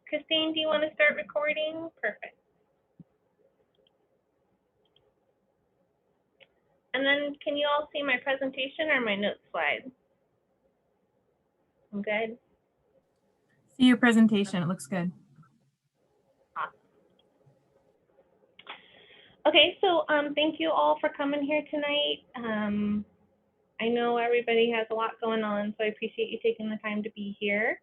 Christine, do you want to start recording? Perfect. And then can you all see my presentation or my notes slide? I'm good. See your presentation, it looks good. Awesome. Okay, so thank you all for coming here tonight. I know everybody has a lot going on, so I appreciate you taking the time to be here.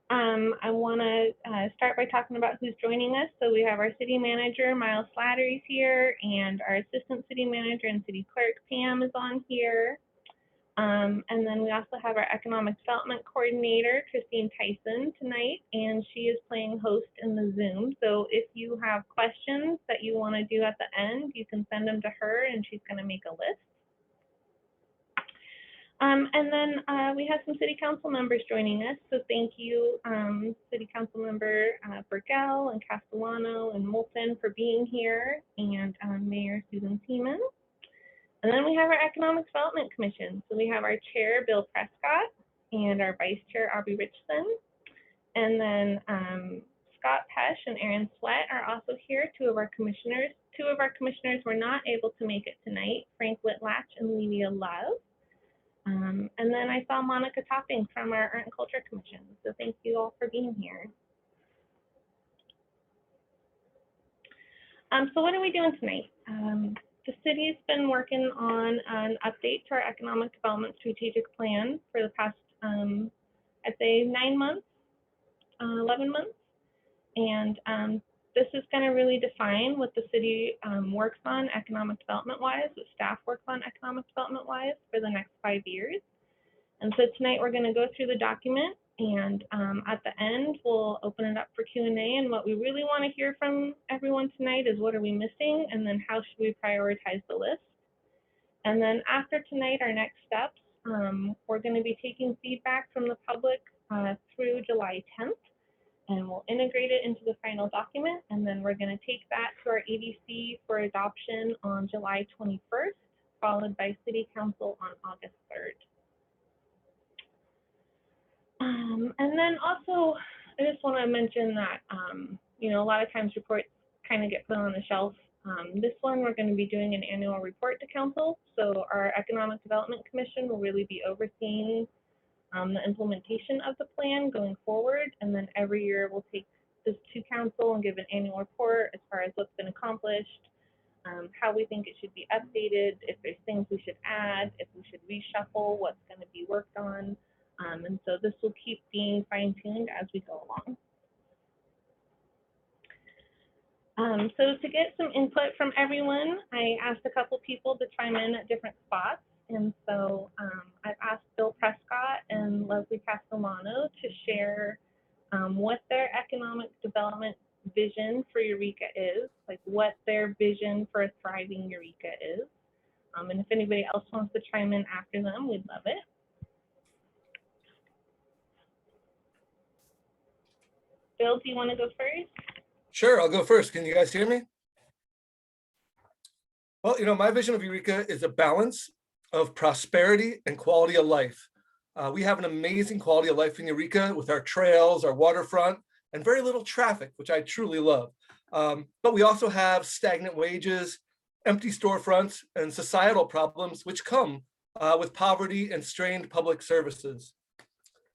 I want to start by talking about who's joining us. So we have our city manager, Miles Slattery's here, and our assistant city manager and city clerk, Pam, is on here. And then we also have our economic development coordinator, Christine Tyson, tonight, and she is playing host in the Zoom. So if you have questions that you want to do at the end, you can send them to her and she's going to make a list. And then we have some city council members joining us. So thank you, city council member Burgell and Castellano and Moulton for being here, and Mayor Susan Seaman. And then we have our Economic Development Commission. So we have our chair, Bill Prescott, and our vice chair, Aubrey Richardson. And then Scott Pesh and Aaron Sweat are also here, two of our commissioners. Two of our commissioners were not able to make it tonight, Frank Whitlatch and Lydia Love. And then I saw Monica Topping from our Art and Culture Commission. So thank you all for being here. So what are we doing tonight? The city's been working on an update to our economic development strategic plan for the past, I'd say 9 months, 11 months. And this is going to really define what the city works on economic development-wise, what staff works on economic development-wise for the next 5 years. And so tonight we're going to go through the document, and at the end we'll open it up for Q&A. And what we really want to hear from everyone tonight is what are we missing, and then how should we prioritize the list. And then after tonight, our next steps, we're going to be taking feedback from the public through July 10th. And we'll integrate it into the final document, and then we're going to take that to our ADC for adoption on July 21st, followed by City Council on August 3rd. And then also, I just want to mention that, you know, a lot of times reports kind of get put on the shelf. This one, we're going to be doing an annual report to Council, so our Economic Development Commission will really be overseeing the implementation of the plan going forward, and then every year we'll take this to Council and give an annual report as far as what's been accomplished, how we think it should be updated, if there's things we should add, if we should reshuffle what's going to be worked on, and so this will keep being fine-tuned as we go along. So to get some input from everyone, I asked a couple people to chime in at different spots. And so I've asked Bill Prescott and Leslie Castellano to share what their economic development vision for Eureka is, like what their vision for a thriving Eureka is. And if anybody else wants to chime in after them, we'd love it. Bill, do you want to go first? Sure, I'll go first. Can you guys hear me? Well, you know, my vision of Eureka is a balance of prosperity and quality of life. We have an amazing quality of life in Eureka with our trails, our waterfront, and very little traffic, which I truly love. But we also have stagnant wages, empty storefronts, and societal problems, which come with poverty and strained public services.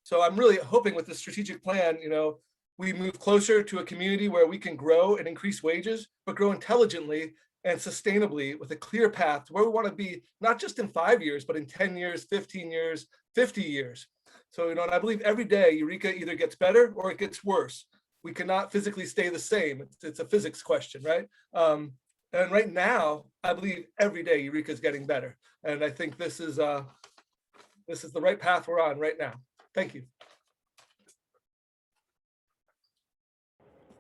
So I'm really hoping with this strategic plan, you know, we move closer to a community where we can grow and increase wages, but grow intelligently and sustainably with a clear path to where we want to be, not just in 5 years, but in 10 years, 15 years, 50 years. So, you know, and I believe every day Eureka either gets better or it gets worse. We cannot physically stay the same. It's a physics question, right? And right now, I believe every day Eureka is getting better. And I think this is the right path we're on right now. Thank you.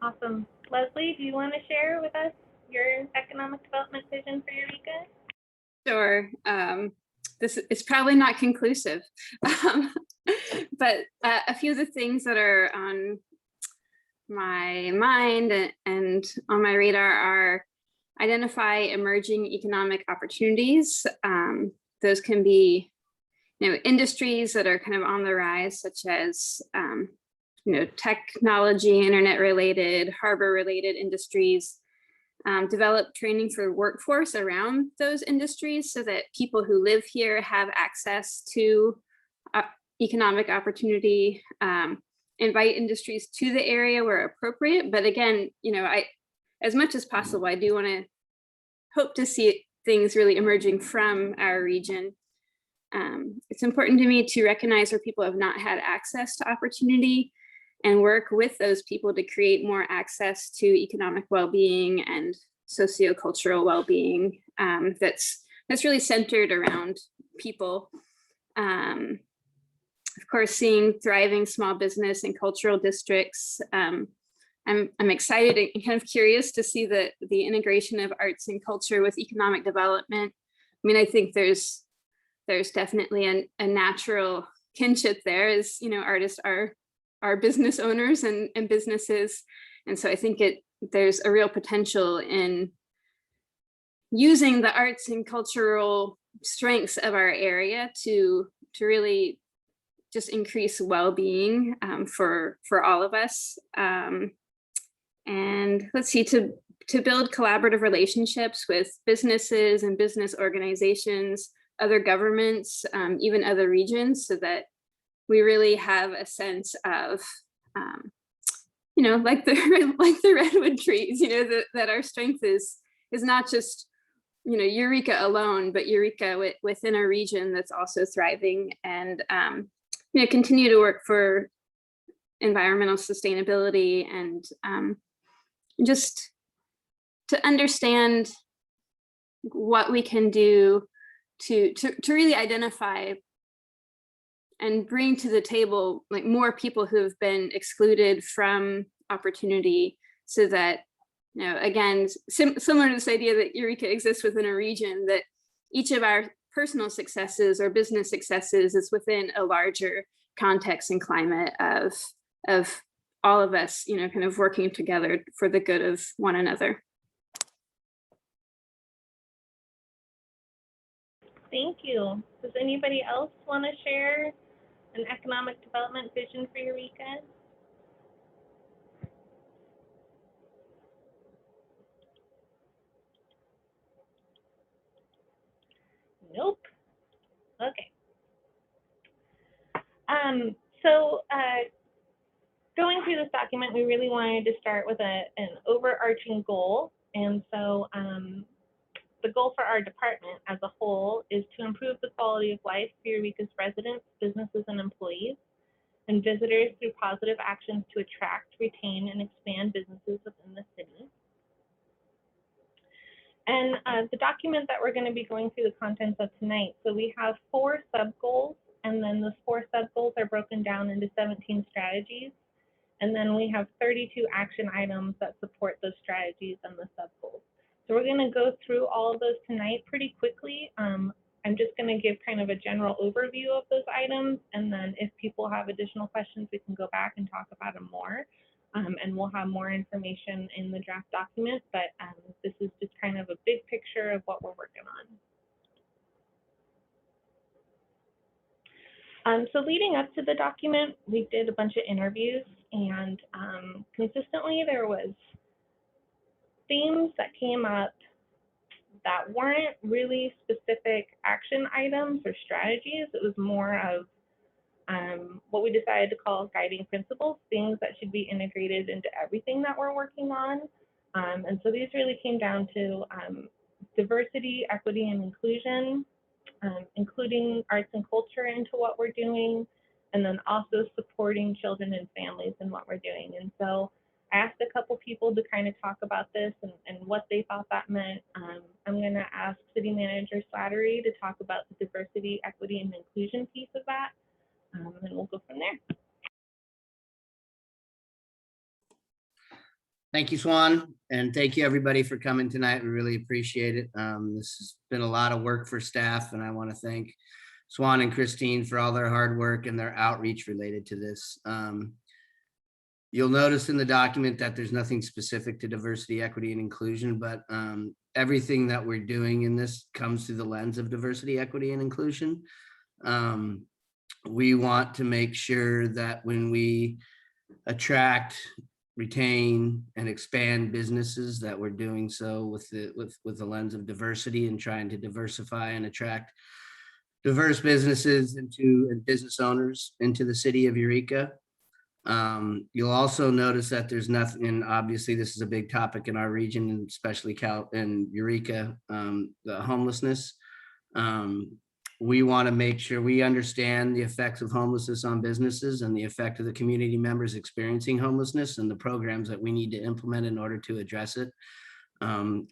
Awesome. Leslie, do you want to share with us your economic development vision for Eureka? Sure. This is probably not conclusive, but a few of the things that are on my mind and on my radar are identify emerging economic opportunities. Those can be, you know, industries that are kind of on the rise, such as technology, internet related, harbor related industries, develop training for workforce around those industries so that people who live here have access to economic opportunity, invite industries to the area where appropriate. But again, as much as possible, I do want to hope to see things really emerging from our region. It's important to me to recognize where people have not had access to opportunity and work with those people to create more access to economic well-being and sociocultural well-being that's really centered around people. Of course, seeing thriving small business and cultural districts. I'm excited and kind of curious to see the integration of arts and culture with economic development. I mean, I think there's definitely a natural kinship there, as artists are business owners and businesses. And so I think there's a real potential in using the arts and cultural strengths of our area to really just increase well-being for all of us. And let's see, to build collaborative relationships with businesses and business organizations, other governments, even other regions, so that we really have a sense of, like the redwood trees, that our strength is not just, Eureka alone, but Eureka within a region that's also thriving, and continue to work for environmental sustainability and just to understand what we can do to really identify and bring to the table like more people who have been excluded from opportunity, so that, again, similar to this idea that Eureka exists within a region, that each of our personal successes or business successes is within a larger context and climate of all of us, kind of working together for the good of one another. Thank you. Does anybody else want to share an economic development vision for Eureka? Nope. Okay. So going through this document, we really wanted to start with an overarching goal. And so the goal for our department as a whole is to improve the quality of life for Eureka's residents, businesses, and employees, and visitors through positive actions to attract, retain, and expand businesses within the city. And the document that we're going to be going through the contents of tonight, so we have 4 sub-goals, and then those 4 sub-goals are broken down into 17 strategies. And then we have 32 action items that support those strategies and the sub-goals. So we're going to go through all of those tonight pretty quickly. I'm just going to give kind of a general overview of those items, and then if people have additional questions, we can go back and talk about them more. And we'll have more information in the draft document, but this is just kind of a big picture of what we're working on. So leading up to the document, we did a bunch of interviews, and consistently there was themes that came up that weren't really specific action items or strategies. It was more of what we decided to call guiding principles, things that should be integrated into everything that we're working on. And so these really came down to diversity, equity, and inclusion, including arts and culture into what we're doing, and then also supporting children and families in what we're doing. And so I asked a couple people to kind of talk about this and what they thought that meant. I'm going to ask City Manager Slattery to talk about the diversity, equity, and inclusion piece of that. And we'll go from there. Thank you, Swan, and thank you everybody for coming tonight. We really appreciate it. This has been a lot of work for staff, and I want to thank Swan and Christine for all their hard work and their outreach related to this. You'll notice in the document that there's nothing specific to diversity, equity, and inclusion, but everything that we're doing in this comes through the lens of diversity, equity, and inclusion. We want to make sure that when we attract, retain, and expand businesses, that we're doing so with the lens of diversity and trying to diversify and attract diverse businesses and business owners into the city of Eureka. You'll also notice that there's nothing, and obviously this is a big topic in our region, and especially in Eureka, the homelessness. We want to make sure we understand the effects of homelessness on businesses and the effect of the community members experiencing homelessness and the programs that we need to implement in order to address it.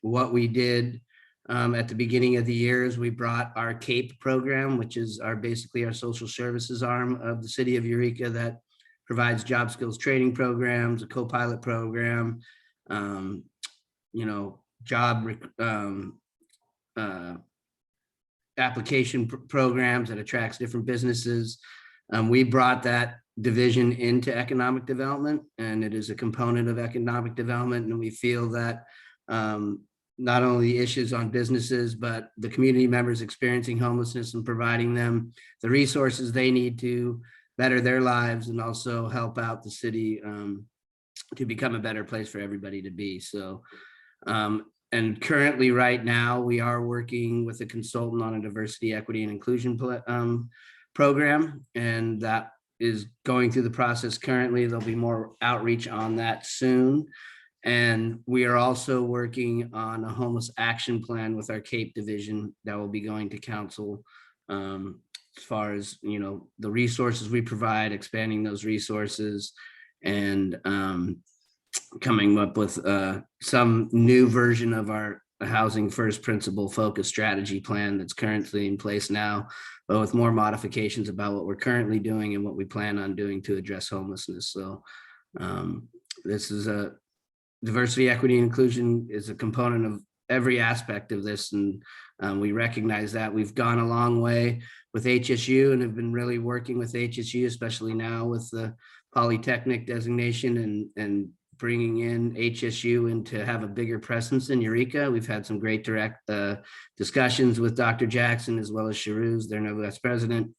What we did at the beginning of the year is we brought our CAPE program, which is basically our social services arm of the city of Eureka, that provides job skills training programs, a co-pilot program, job application programs that attracts different businesses. We brought that division into economic development, and it is a component of economic development. And we feel that not only issues on businesses, but the community members experiencing homelessness and providing them the resources they need to better their lives and also help out the city to become a better place for everybody to be. So, and currently right now we are working with a consultant on a diversity, equity, and inclusion program, and that is going through the process currently. There'll be more outreach on that soon. And we are also working on a homeless action plan with our CAPE division that will be going to council as far as, the resources we provide, expanding those resources, and coming up with some new version of our housing first principle focus strategy plan that's currently in place now, but with more modifications about what we're currently doing and what we plan on doing to address homelessness. So this is a diversity, equity, and inclusion is a component of every aspect of this. And we recognize that. We've gone a long way with HSU and have been really working with HSU, especially now with the Polytechnic designation and bringing in HSU and to have a bigger presence in Eureka. We've had some great direct discussions with Dr. Jackson as well as Sharuz, their new vice president,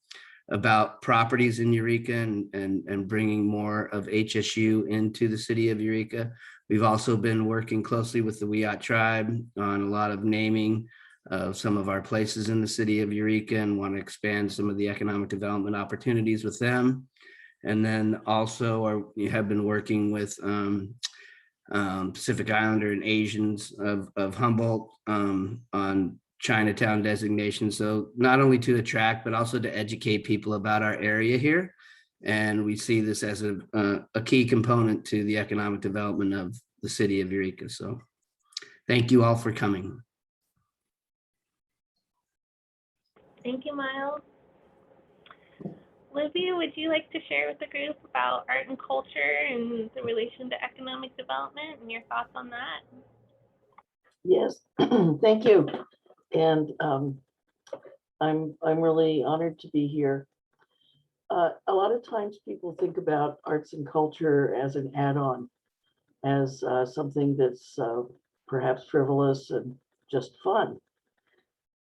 about properties in Eureka and bringing more of HSU into the city of Eureka. We've also been working closely with the Wiyot tribe on a lot of naming of some of our places in the city of Eureka and want to expand some of the economic development opportunities with them. And then also we have been working with Pacific Islander and Asians of Humboldt on Chinatown designation. So not only to attract, but also to educate people about our area here. And we see this as a key component to the economic development of the city of Eureka. So thank you all for coming. Thank you, Miles. Livia, would you like to share with the group about art and culture and the relation to economic development and your thoughts on that? Yes, thank you. And I'm really honored to be here. A lot of times people think about arts and culture as an add-on, as something that's perhaps frivolous and just fun.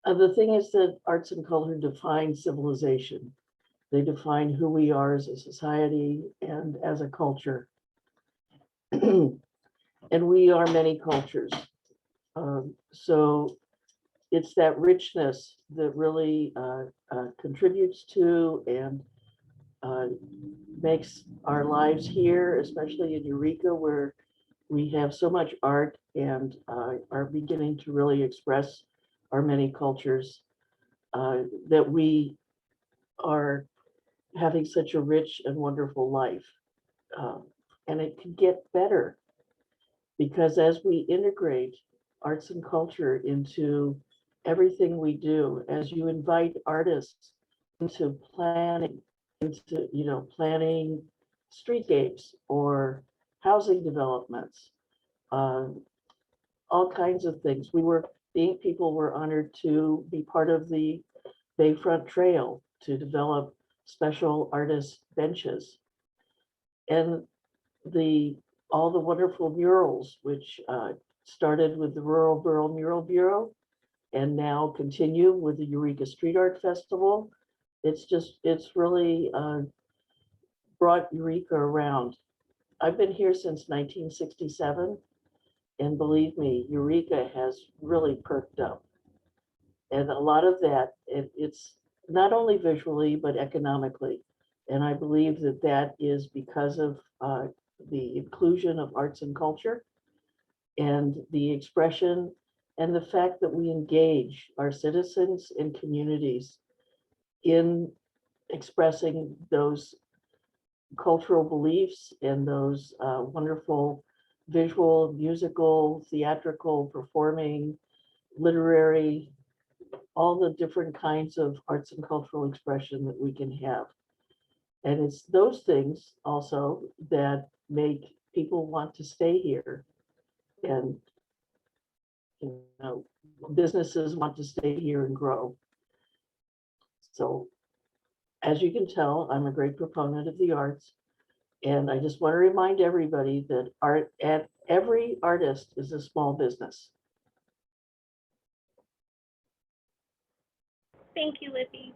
The thing is that arts and culture define civilization. They define who we are as a society and as a culture. And we are many cultures. So it's that richness that really contributes to and makes our lives here, especially in Eureka, where we have so much art and are beginning to really express our many cultures, that we are having such a rich and wonderful life. And it can get better because as we integrate arts and culture into everything we do, as you invite artists into planning, planning streetscapes or housing developments, all kinds of things. The Ink people were honored to be part of the Bayfront Trail to develop special artist benches, and all the wonderful murals, which started with the Rural Mural Bureau and now continue with the Eureka Street Art Festival. It's really brought Eureka around I've been here since 1967, and believe me, Eureka has really perked up. And a lot of that, it's not only visually, but economically. And I believe that that is because of the inclusion of arts and culture and the expression and the fact that we engage our citizens and communities in expressing those cultural beliefs and those wonderful visual, musical, theatrical, performing, literary, all the different kinds of arts and cultural expression that we can have. And it's those things also that make people want to stay here. And, you know, businesses want to stay here and grow. So as you can tell, I'm a great proponent of the arts. And I just want to remind everybody that art, and every artist is a small business. Thank you, Libby.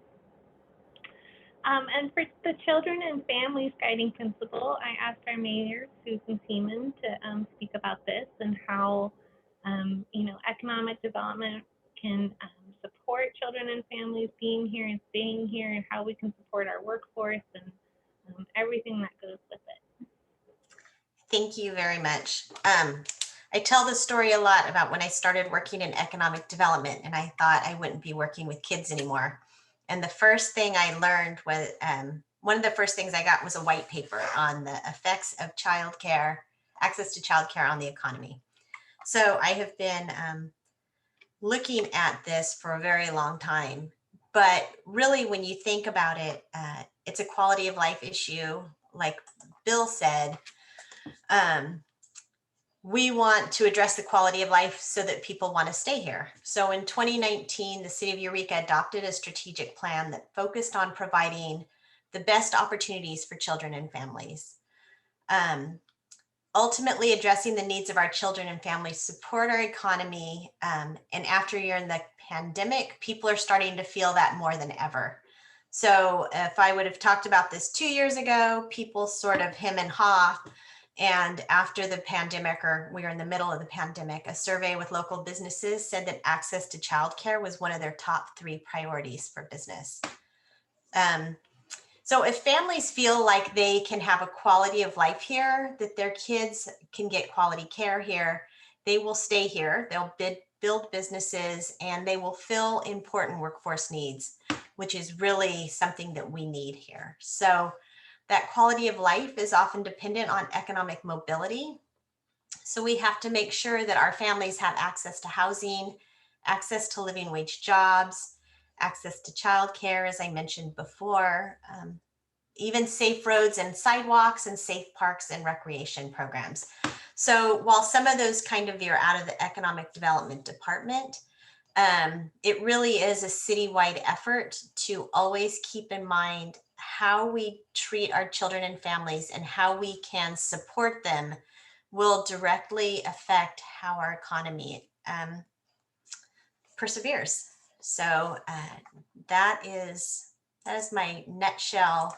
And for the children and families guiding principle, I asked our mayor, Susan Seaman, to speak about this and how, you know, economic development can support children and families being here and staying here, and how we can support our workforce and everything that goes with it. Thank you very much. I tell the story a lot about when I started working in economic development, and I thought I wouldn't be working with kids anymore. And the first thing I learned was, one of the first things I got was a white paper on the effects of childcare, access to childcare on the economy. So I have been looking at this for a very long time. But really, when you think about it, it's a quality of life issue. Like Bill said, we want to address the quality of life so that people want to stay here. So in 2019, the city of Eureka adopted a strategic plan that focused on providing the best opportunities for children and families. Ultimately addressing the needs of our children and families support our economy. And after a year in the pandemic, people are starting to feel that more than ever. So if I would have talked about this 2 years ago, people sort of hem and haw. And after the pandemic, or we were in the middle of the pandemic, a survey with local businesses said that access to childcare was one of their top 3 priorities for business. So if families feel like they can have a quality of life here, that their kids can get quality care here, they will stay here, they'll build businesses, and they will fill important workforce needs, which is really something that we need here. So that quality of life is often dependent on economic mobility. So we have to make sure that our families have access to housing, access to living wage jobs, access to childcare, as I mentioned before, even safe roads and sidewalks and safe parks and recreation programs. So while some of those kind of veer out of the economic development department, it really is a citywide effort to always keep in mind how we treat our children and families and how we can support them will directly affect how our economy perseveres. So that is my nutshell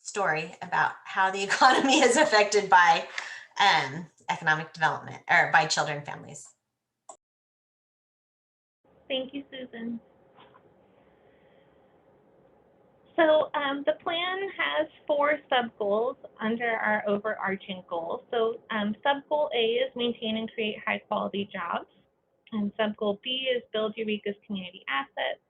story about how the economy is affected by economic development, or by children and families. Thank you, Susan. So the plan has 4 sub-goals under our overarching goal. So sub-goal A is maintain and create high-quality jobs. And sub-goal B is build Eureka's community assets.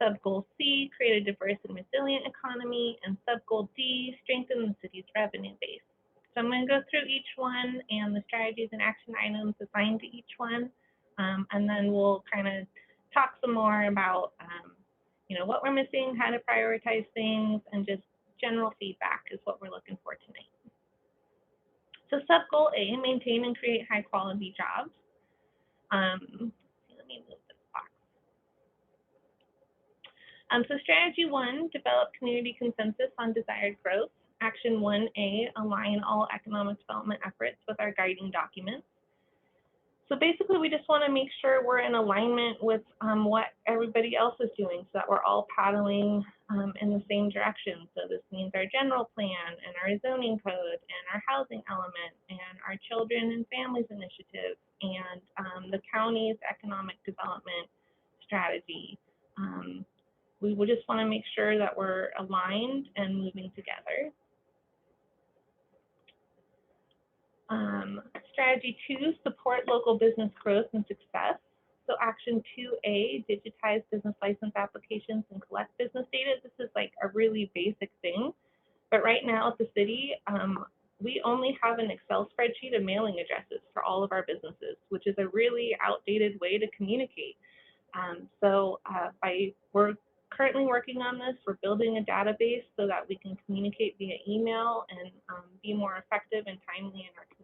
Sub-goal C, create a diverse and resilient economy. And sub-goal D, strengthen the city's revenue base. So I'm going to go through each one and the strategies and action items assigned to each one. And then we'll kind of talk some more about you know, what we're missing, how to prioritize things, and just general feedback is what we're looking for tonight. So sub-goal A, maintain and create high-quality jobs. Let me move this box. So strategy 1, develop community consensus on desired growth. Action 1A, align all economic development efforts with our guiding documents. So basically, we just want to make sure we're in alignment with what everybody else is doing, so that we're all paddling in the same direction. So this means our general plan and our zoning code and our housing element and our children and families initiative and the county's economic development strategy. We will just want to make sure that we're aligned and moving together. Strategy 2, support local business growth and success. So action 2A, digitize business license applications and collect business data. This is like a really basic thing, but right now at the city, we only have an Excel spreadsheet of mailing addresses for all of our businesses, which is a really outdated way to communicate. We're currently working on this. We're building a database so that we can communicate via email and be more effective and timely in our communication.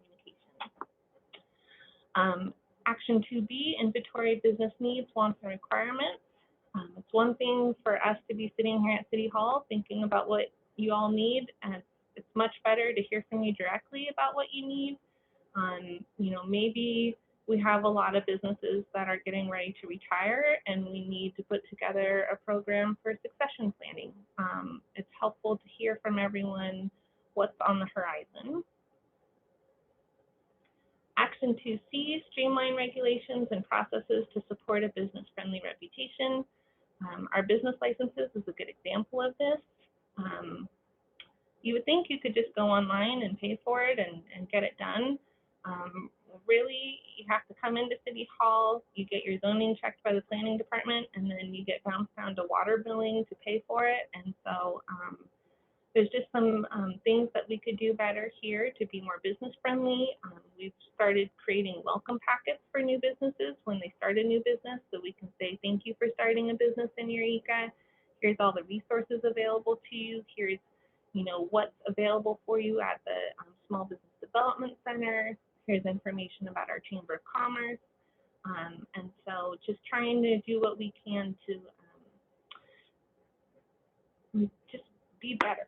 Action 2B, inventory business needs, wants, and requirements. It's one thing for us to be sitting here at City Hall thinking about what you all need, and it's much better to hear from you directly about what you need. Maybe we have a lot of businesses that are getting ready to retire, and we need to put together a program for succession planning. It's helpful to hear from everyone what's on the horizon. Action 2C, streamline regulations and processes to support a business-friendly reputation. Our business licenses is a good example of this. You would think you could just go online and pay for it and get it done. Really, you have to come into City Hall, you get your zoning checked by the planning department, and then you get bounced down to water billing to pay for it. And so there's just some things that we could do better here to be more business friendly. We've started creating welcome packets for new businesses when they start a new business, so we can say thank you for starting a business in Eureka. Here's all the resources available to you. Here's what's available for you at the Small Business Development Center. Here's information about our Chamber of Commerce. And so just trying to do what we can to just be better.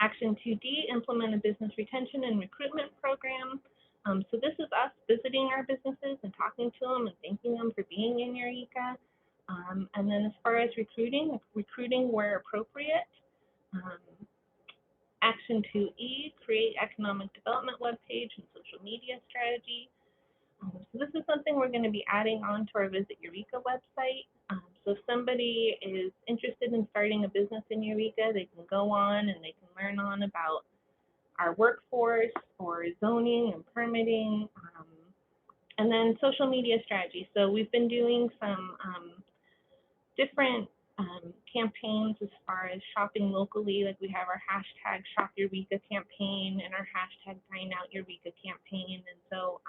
Action 2D, implement a business retention and recruitment program. So this is us visiting our businesses and talking to them and thanking them for being in Eureka. And then as far as recruiting where appropriate. Action 2E, create economic development webpage and social media strategy. So this is something we're going to be adding on to our Visit Eureka website. So if somebody is interested in starting a business in Eureka, they can go on and they can learn on about our workforce or zoning and permitting. And then social media strategy. So we've been doing some different campaigns as far as shopping locally. Like we have our hashtag Shop Eureka campaign and our hashtag Dine Out Eureka campaign. And so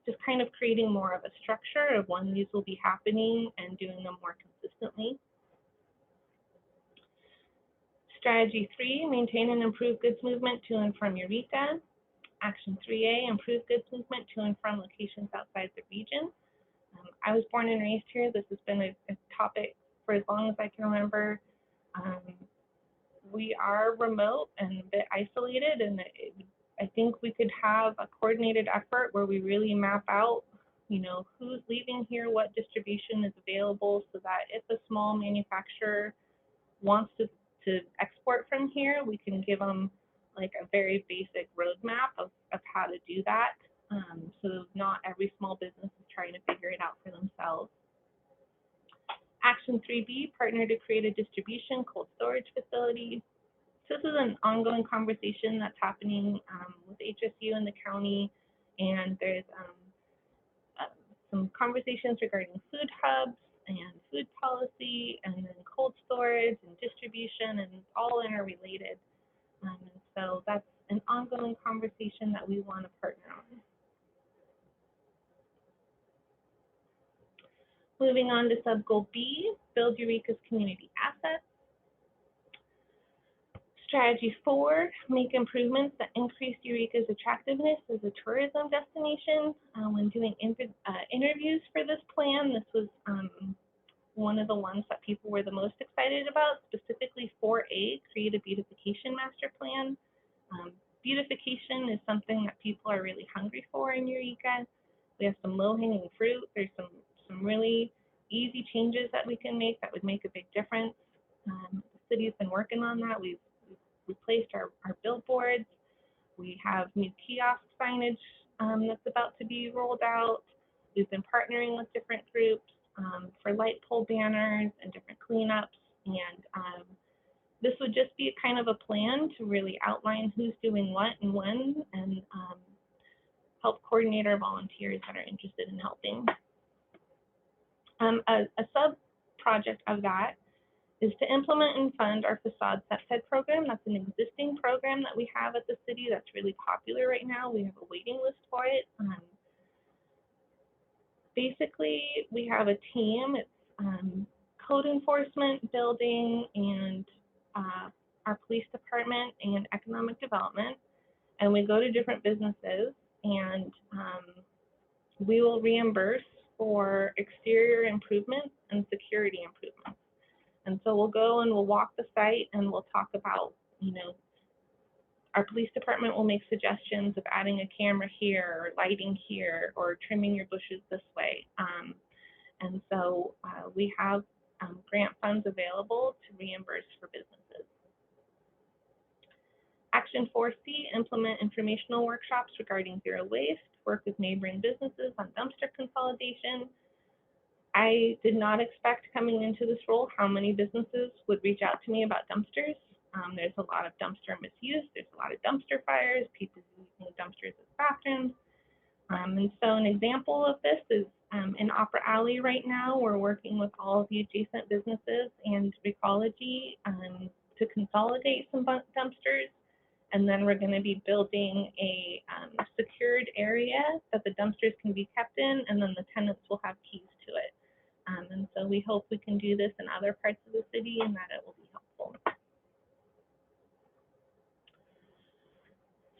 just kind of creating more of a structure of when these will be happening and doing them more consistently. Strategy 3, maintain and improve goods movement to and from Eureka. Action 3A, improve goods movement to and from locations outside the region. I was born and raised here. This has been a topic for as long as I can remember. We are remote and a bit isolated, and I think we could have a coordinated effort where we really map out, who's leaving here, what distribution is available, so that if a small manufacturer wants to export from here, we can give them like a very basic roadmap of how to do that. So not every small business is trying to figure it out for themselves. Action 3B, partner to create a distribution cold storage facility. So this is an ongoing conversation that's happening with HSU and the county, and there's some conversations regarding food hubs and food policy, and then cold storage and distribution, and it's all interrelated. And so that's an ongoing conversation that we want to partner on. Moving on to sub-goal B, build Eureka's community assets. Strategy 4, make improvements that increase Eureka's attractiveness as a tourism destination. When doing interviews for this plan, this was one of the ones that people were the most excited about, specifically 4A, create a beautification master plan. Beautification is something that people are really hungry for in Eureka. We have some low-hanging fruit. There's some really easy changes that we can make that would make a big difference. The city's been working on that. We've replaced our billboards. We have new kiosk signage that's about to be rolled out. We've been partnering with different groups for light pole banners and different cleanups. And this would just be kind of a plan to really outline who's doing what and when, and help coordinate our volunteers that are interested in helping. A sub-project of that is to implement and fund our facade set program. That's an existing program that we have at the city that's really popular right now. We have a waiting list for it. Basically, we have a team. It's code enforcement, building, and our police department and economic development. And we go to different businesses, and we will reimburse for exterior improvements and security improvements. And so we'll go and we'll walk the site and we'll talk about, our police department will make suggestions of adding a camera here or lighting here or trimming your bushes this way. And so we have grant funds available to reimburse for businesses. Action 4C, implement informational workshops regarding zero waste, work with neighboring businesses on dumpster consolidation. I did not expect coming into this role how many businesses would reach out to me about dumpsters. There's a lot of dumpster misuse. There's a lot of dumpster fires, people using dumpsters as bathrooms. And so an example of this is in Opera Alley right now. We're working with all of the adjacent businesses and Recology to consolidate some dumpsters. And then we're going to be building a secured area that the dumpsters can be kept in, and then the tenants will have keys to it. And so we hope we can do this in other parts of the city and that it will be helpful.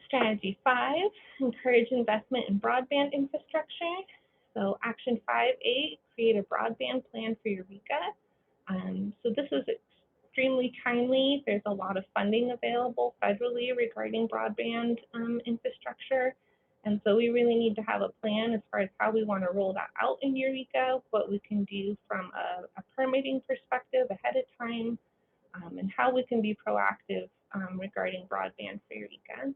Strategy 5, encourage investment in broadband infrastructure. So action 5A, create a broadband plan for Eureka. So this is extremely timely. There's a lot of funding available federally regarding broadband infrastructure. And so we really need to have a plan as far as how we want to roll that out in Eureka, what we can do from a permitting perspective ahead of time, and how we can be proactive regarding broadband for Eureka.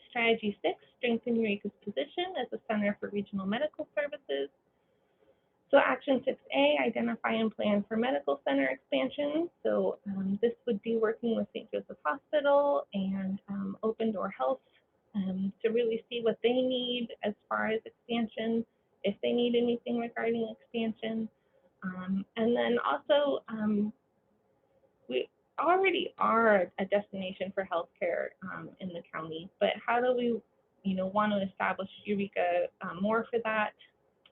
Strategy 6, strengthen Eureka's position as a center for regional medical services. So action 6A, identify and plan for medical center expansion. So this would be working with St. Joseph Hospital and Open Door Health to really see what they need as far as expansion, if they need anything regarding expansion. And then also, we already are a destination for healthcare in the county, but how do we want to establish Eureka more for that?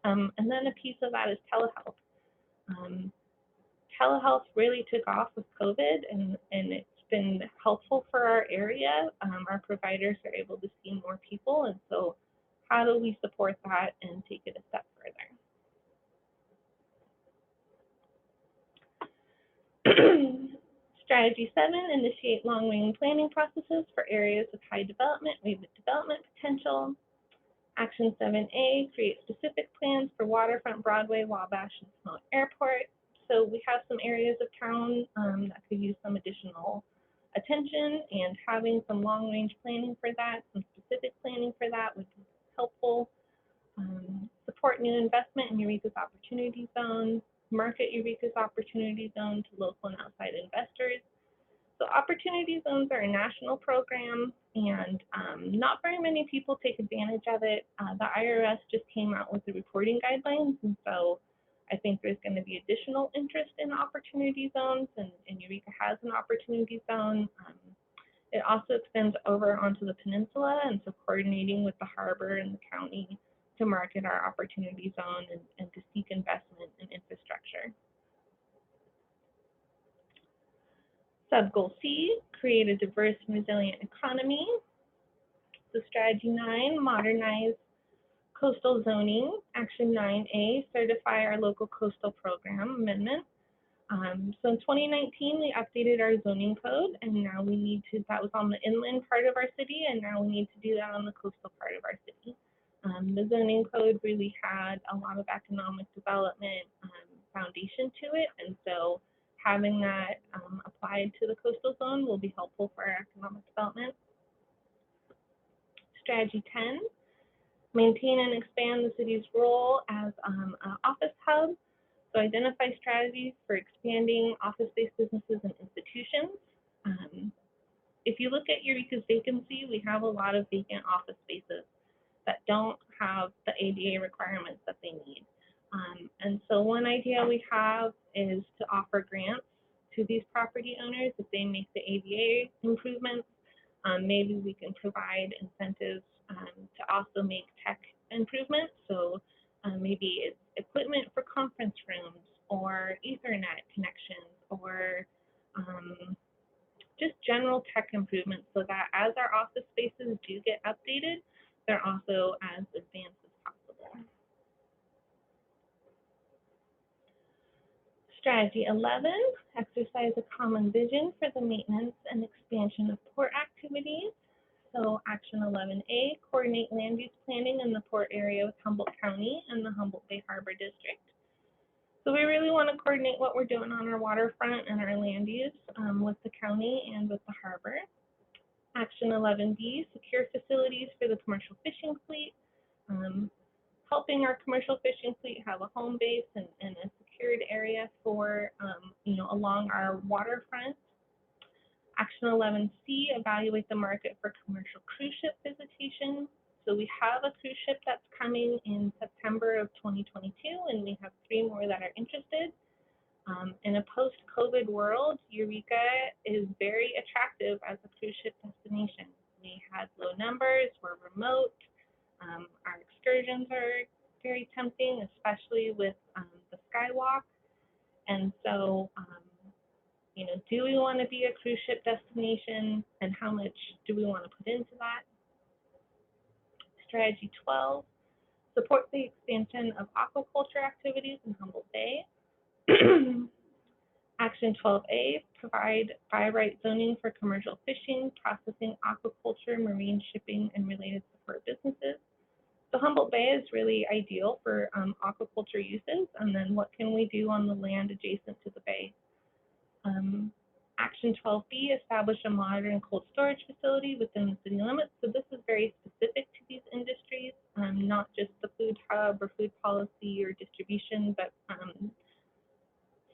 And then a piece of that is telehealth. Telehealth really took off with COVID, and it's been helpful for our area. Our providers are able to see more people, and so how do we support that and take it a step further? Strategy 7, initiate long-range planning processes for areas of high development, development potential. Action 7A, create specific plans for waterfront, Broadway, Wabash, and Smoke Airport. So we have some areas of town that could use some additional attention, and having some long-range planning for that, some specific planning for that would be helpful. Support new investment in Eureka's Opportunity Zone, market Eureka's Opportunity Zone to local and outside investors. So Opportunity Zones are a national program, and not very many people take advantage of it. The IRS just came out with the reporting guidelines, and so I think there's going to be additional interest in Opportunity Zones, and Eureka has an Opportunity Zone. It also extends over onto the peninsula, and so coordinating with the harbor and the county to market our Opportunity Zone and to seek investment in infrastructure. Sub-goal C, create a diverse and resilient economy. So strategy 9, modernize coastal zoning. Action 9A, certify our local coastal program amendment. So in 2019, we updated our zoning code, and now we need to, that was on the inland part of our city, and now we need to do that on the coastal part of our city. The zoning code really had a lot of economic development foundation to it, and so having that applied to the coastal zone will be helpful for our economic development. Strategy 10, maintain and expand the city's role as an office hub. So identify strategies for expanding office-based businesses and institutions. If you look at Eureka's vacancy, we have a lot of vacant office spaces that don't have the ADA requirements that they need. And so one idea we have is to offer grants to these property owners if they make the ADA improvements. Maybe we can provide incentives to also make tech improvements. So maybe it's equipment for conference rooms or Ethernet connections or just general tech improvements so that as our office spaces do get updated, they're also as advanced as possible. Strategy 11, exercise a common vision for the maintenance and expansion of port activities. So action 11A, coordinate land use planning in the port area with Humboldt County and the Humboldt Bay Harbor District. So we really want to coordinate what we're doing on our waterfront and our land use with the county and with the harbor. Action 11B, secure facilities for the commercial fishing fleet. Helping our commercial fishing fleet have a home base and a secured area for, along our waterfront. Action 11C, evaluate the market for commercial cruise ship visitation. So we have a cruise ship that's coming in September of 2022, and we have 3 more that are interested. In a post-COVID world, Eureka is very attractive as a cruise ship destination. We had low numbers, we're remote, our excursions are very tempting, especially with the skywalk. And so, do we want to be a cruise ship destination, and how much do we want to put into that? Strategy 12, support the expansion of aquaculture activities in Humboldt Bay. Action 12A, provide by right zoning for commercial fishing, processing, aquaculture, marine shipping, and related support businesses. So Humboldt Bay is really ideal for aquaculture uses, and then what can we do on the land adjacent to the bay? Action 12B, establish a modern cold storage facility within the city limits. So this is very specific to these industries, not just the food hub or food policy or distribution, but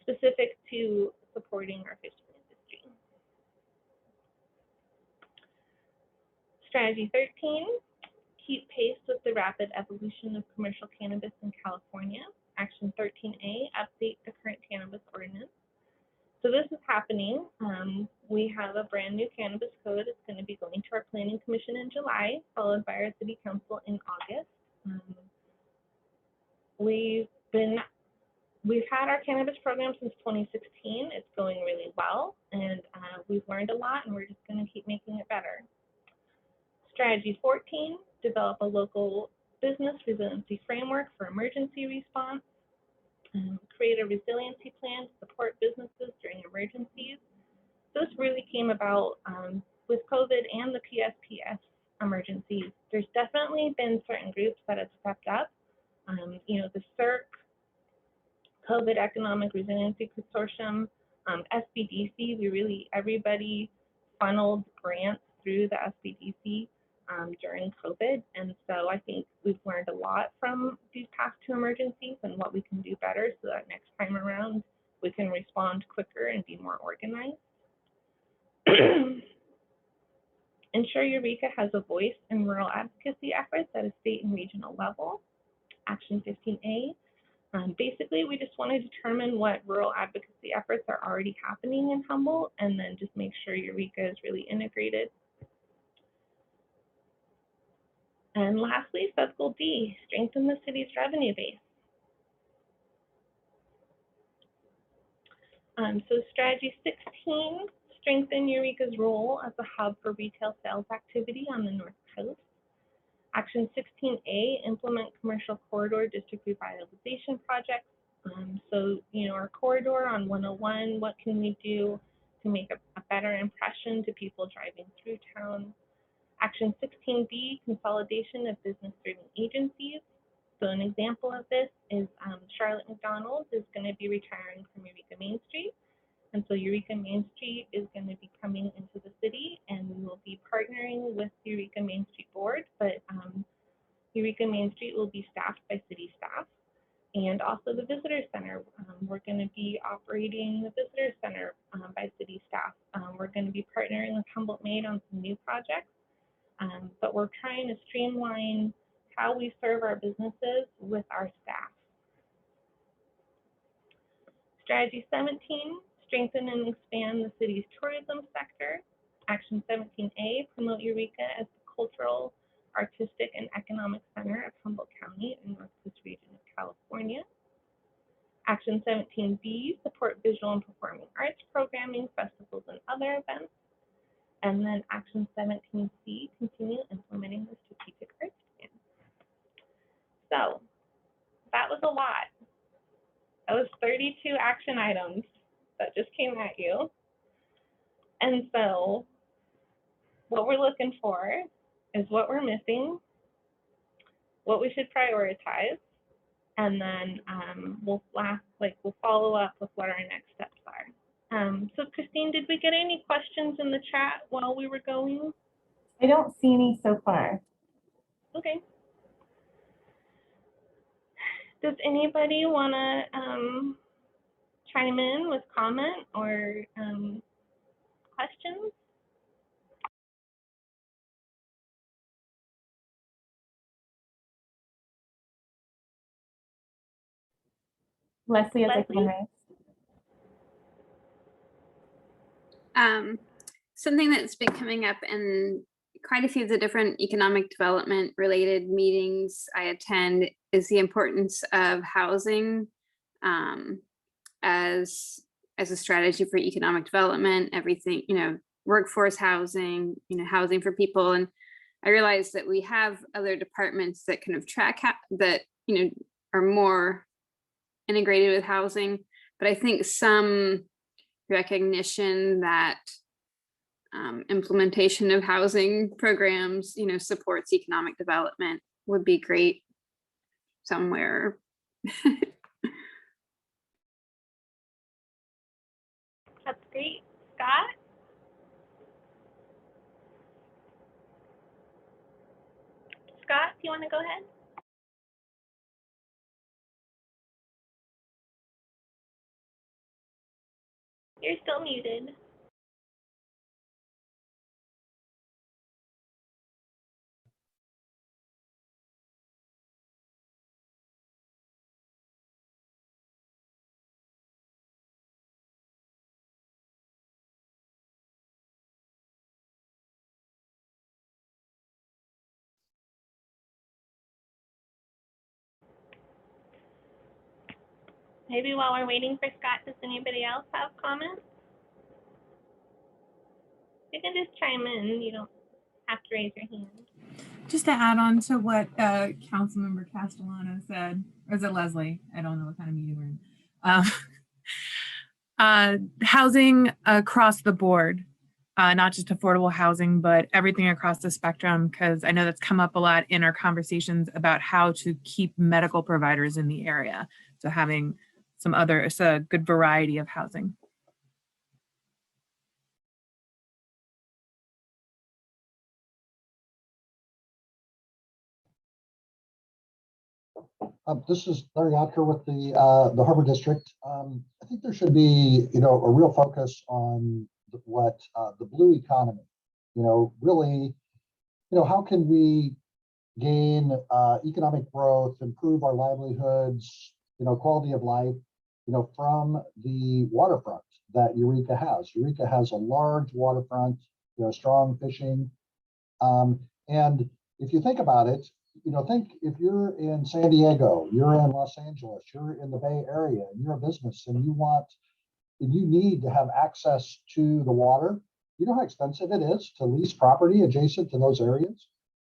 specific to supporting our fishing industry. Strategy 13, keep pace with the rapid evolution of commercial cannabis in California. Action 13A, update the current cannabis ordinance. So this is happening. We have a brand new cannabis code. It's going to be going to our planning commission in July, followed by our city council in August. We've had our cannabis program since 2016. It's going really well, and we've learned a lot, and we're just going to keep making it better. Strategy 14, develop a local business resiliency framework for emergency response. Create a resiliency plan to support businesses during emergencies. This really came about with COVID and the PSPS emergencies. There's definitely been certain groups that have stepped up. The CERC, COVID Economic Resiliency Consortium, SBDC, everybody funneled grants through the SBDC during COVID. And so I think we've learned a lot from these past 2 emergencies and what we can do better so that next time around we can respond quicker and be more organized. Ensure Eureka has a voice in rural advocacy efforts at a state and regional level. Action 15A. Basically, we just want to determine what rural advocacy efforts are already happening in Humboldt and then just make sure Eureka is really integrated. And lastly, Subgoal D, strengthen the city's revenue base. So strategy 16, strengthen Eureka's role as a hub for retail sales activity on the North Coast. Action 16A, implement commercial corridor district revitalization projects. So, you know, our corridor on 101, what can we do to make a better impression to people driving through town? Action 16B, consolidation of business-driven agencies. So an example of this is Charlotte McDonald is going to be retiring from Eureka Main Street. And so Eureka Main Street is going to be coming into the city, and we will be partnering with the Eureka Main Street Board, but Eureka Main Street will be staffed by city staff. And also the visitor center. We're going to be operating the visitor center by city staff. We're going to be partnering with Humboldt Maid on some new projects, but we're trying to streamline how we serve our businesses with our staff. Strategy 17, strengthen and expand the city's tourism sector. Action 17A, promote Eureka as the cultural, artistic, and economic center of Humboldt County and Northwest region of California. Action 17B, support visual and performing arts programming, festivals, and other events. And then Action 17C, continue implementing the strategic arts plan. So that was a lot. That was 32 action items that just came at you. And so what we're looking for is what we're missing, what we should prioritize, and then we'll follow up with what our next steps are. So Christine, did we get any questions in the chat while we were going? I don't see any so far. Okay. Does anybody want to chime in with comment or questions? Leslie has a Leslie? hand raised. Something that's been coming up in quite a few of the different economic development related meetings I attend is the importance of housing as a strategy for economic development, everything, you know, workforce housing, you know, housing for people. And I realize that we have other departments that kind of track that, you know, are more integrated with housing, but I think some recognition that implementation of housing programs, you know, supports economic development would be great somewhere. That's great. Scott? Scott, do you want to go ahead? You're still muted. Maybe while we're waiting for Scott, does anybody else have comments? You can just chime in. You don't have to raise your hand. Just to add on to what Councilmember Castellano said, or is it Leslie? I don't know what kind of meeting we're in. Housing across the board, not just affordable housing, but everything across the spectrum, because I know that's come up a lot in our conversations about how to keep medical providers in the area. So having it's a good variety of housing. This is Larry Otker with the Harbor District. I think there should be, you know, a real focus on what the blue economy, you know, really, you know, how can we gain economic growth, improve our livelihoods, you know, quality of life, you know, from the waterfront that Eureka has. Eureka has a large waterfront, you know, strong fishing. And if you think about it, you know, think if you're in San Diego, you're in Los Angeles, you're in the Bay Area, and you're a business and you need to have access to the water. You know how expensive it is to lease property adjacent to those areas.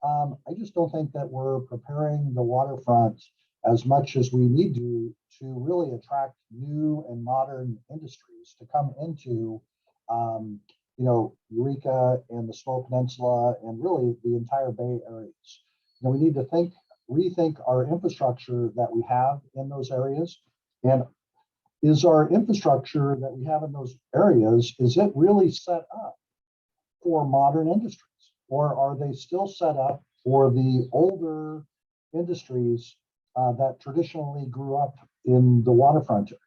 I just don't think that we're preparing the waterfront as much as we need to really attract new and modern industries to come into, Eureka and the Small Peninsula and really the entire Bay areas. We need to rethink our infrastructure that we have in those areas. And is our infrastructure that we have in those areas, is it really set up for modern industries? Or are they still set up for the older industries that traditionally grew up in the waterfront areas?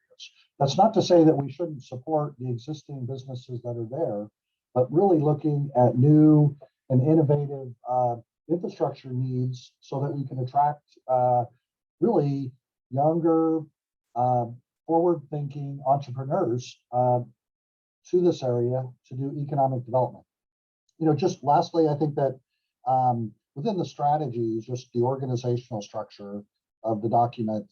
That's not to say that we shouldn't support the existing businesses that are there, but really looking at new and innovative infrastructure needs so that we can attract really younger, forward-thinking entrepreneurs to this area to do economic development. Just lastly, I think that within the strategy, just the organizational structure of the document,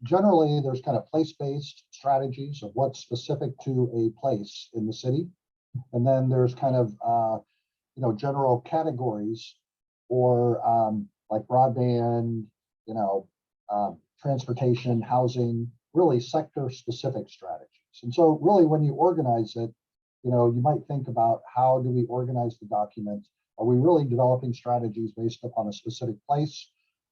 generally there's kind of place-based strategies of what's specific to a place in the city. And then there's kind of, general categories or like broadband, transportation, housing, really sector-specific strategies. And so really when you organize it, you might think about how do we organize the document? Are we really developing strategies based upon a specific place?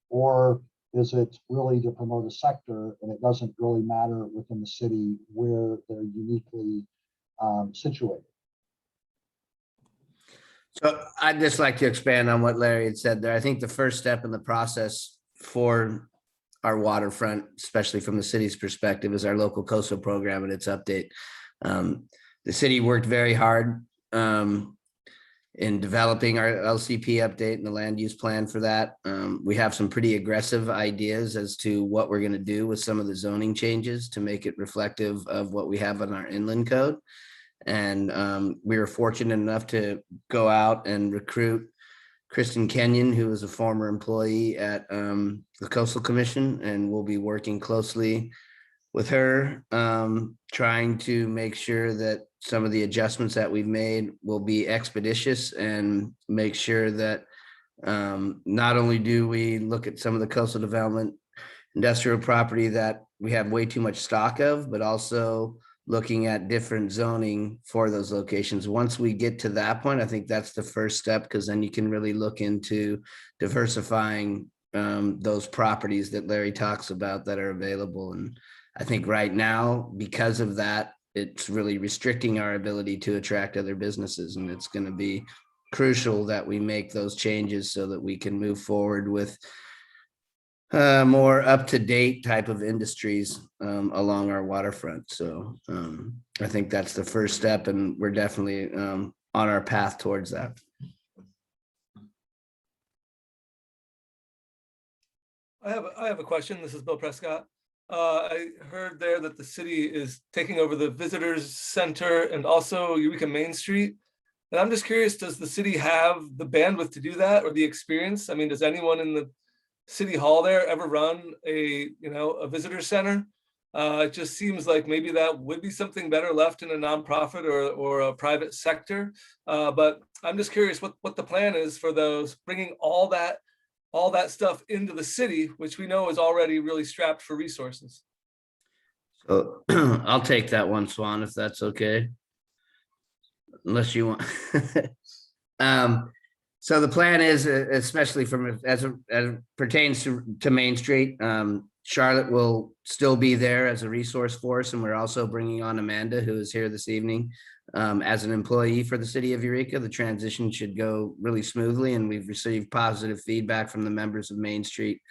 Or is it really to promote a sector and it doesn't really matter within the city where they're uniquely situated? So I'd just like to expand on what Larry had said there. I think the first step in the process for our waterfront, especially from the city's perspective, is our local coastal program and its update. The city worked very hard in developing our LCP update and the land use plan for that. We have some pretty aggressive ideas as to what we're going to do with some of the zoning changes to make it reflective of what we have on our inland code. And we were fortunate enough to go out and recruit Kristen Kenyon, who is a former employee at the Coastal Commission, and we'll be working closely with her, trying to make sure that some of the adjustments that we've made will be expeditious and make sure that not only do we look at some of the coastal development industrial property that we have way too much stock of, but also looking at different zoning for those locations. Once we get to that point, I think that's the first step, because then you can really look into diversifying those properties that Larry talks about that are available. And I think right now, because of that, it's really restricting our ability to attract other businesses. And it's going to be crucial that we make those changes so that we can move forward with more up-to-date type of industries along our waterfront. So I think that's the first step, and we're definitely on our path towards that. I have a question. This is Bill Prescott. I heard there that the city is taking over the visitors center and also Eureka Main Street. And I'm just curious, does the city have the bandwidth to do that or the experience? I mean, does anyone in the city hall there ever run a visitor center? It just seems like maybe that would be something better left in a nonprofit or a private sector. But I'm just curious what the plan is for those, bringing all that stuff into the city, which we know is already really strapped for resources. So I'll take that one, Swan, if that's okay. Unless you want. So the plan is, especially as it pertains to Main Street, Charlotte will still be there as a resource for us, and we're also bringing on Amanda, who is here this evening, as an employee for the city of Eureka. The transition should go really smoothly, and we've received positive feedback from the members of Main Street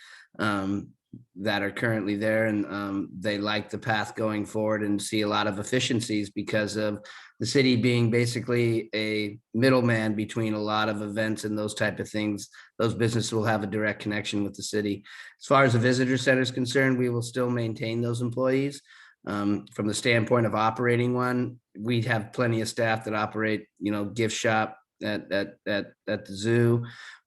that are currently there, and they like the path going forward and see a lot of efficiencies because of the city being basically a middleman between a lot of events and those type of things. Those businesses will have a direct connection with the city. As far as the visitor center is concerned, we will still maintain those employees. From the standpoint of operating one, we have plenty of staff that operate, gift shop at the zoo.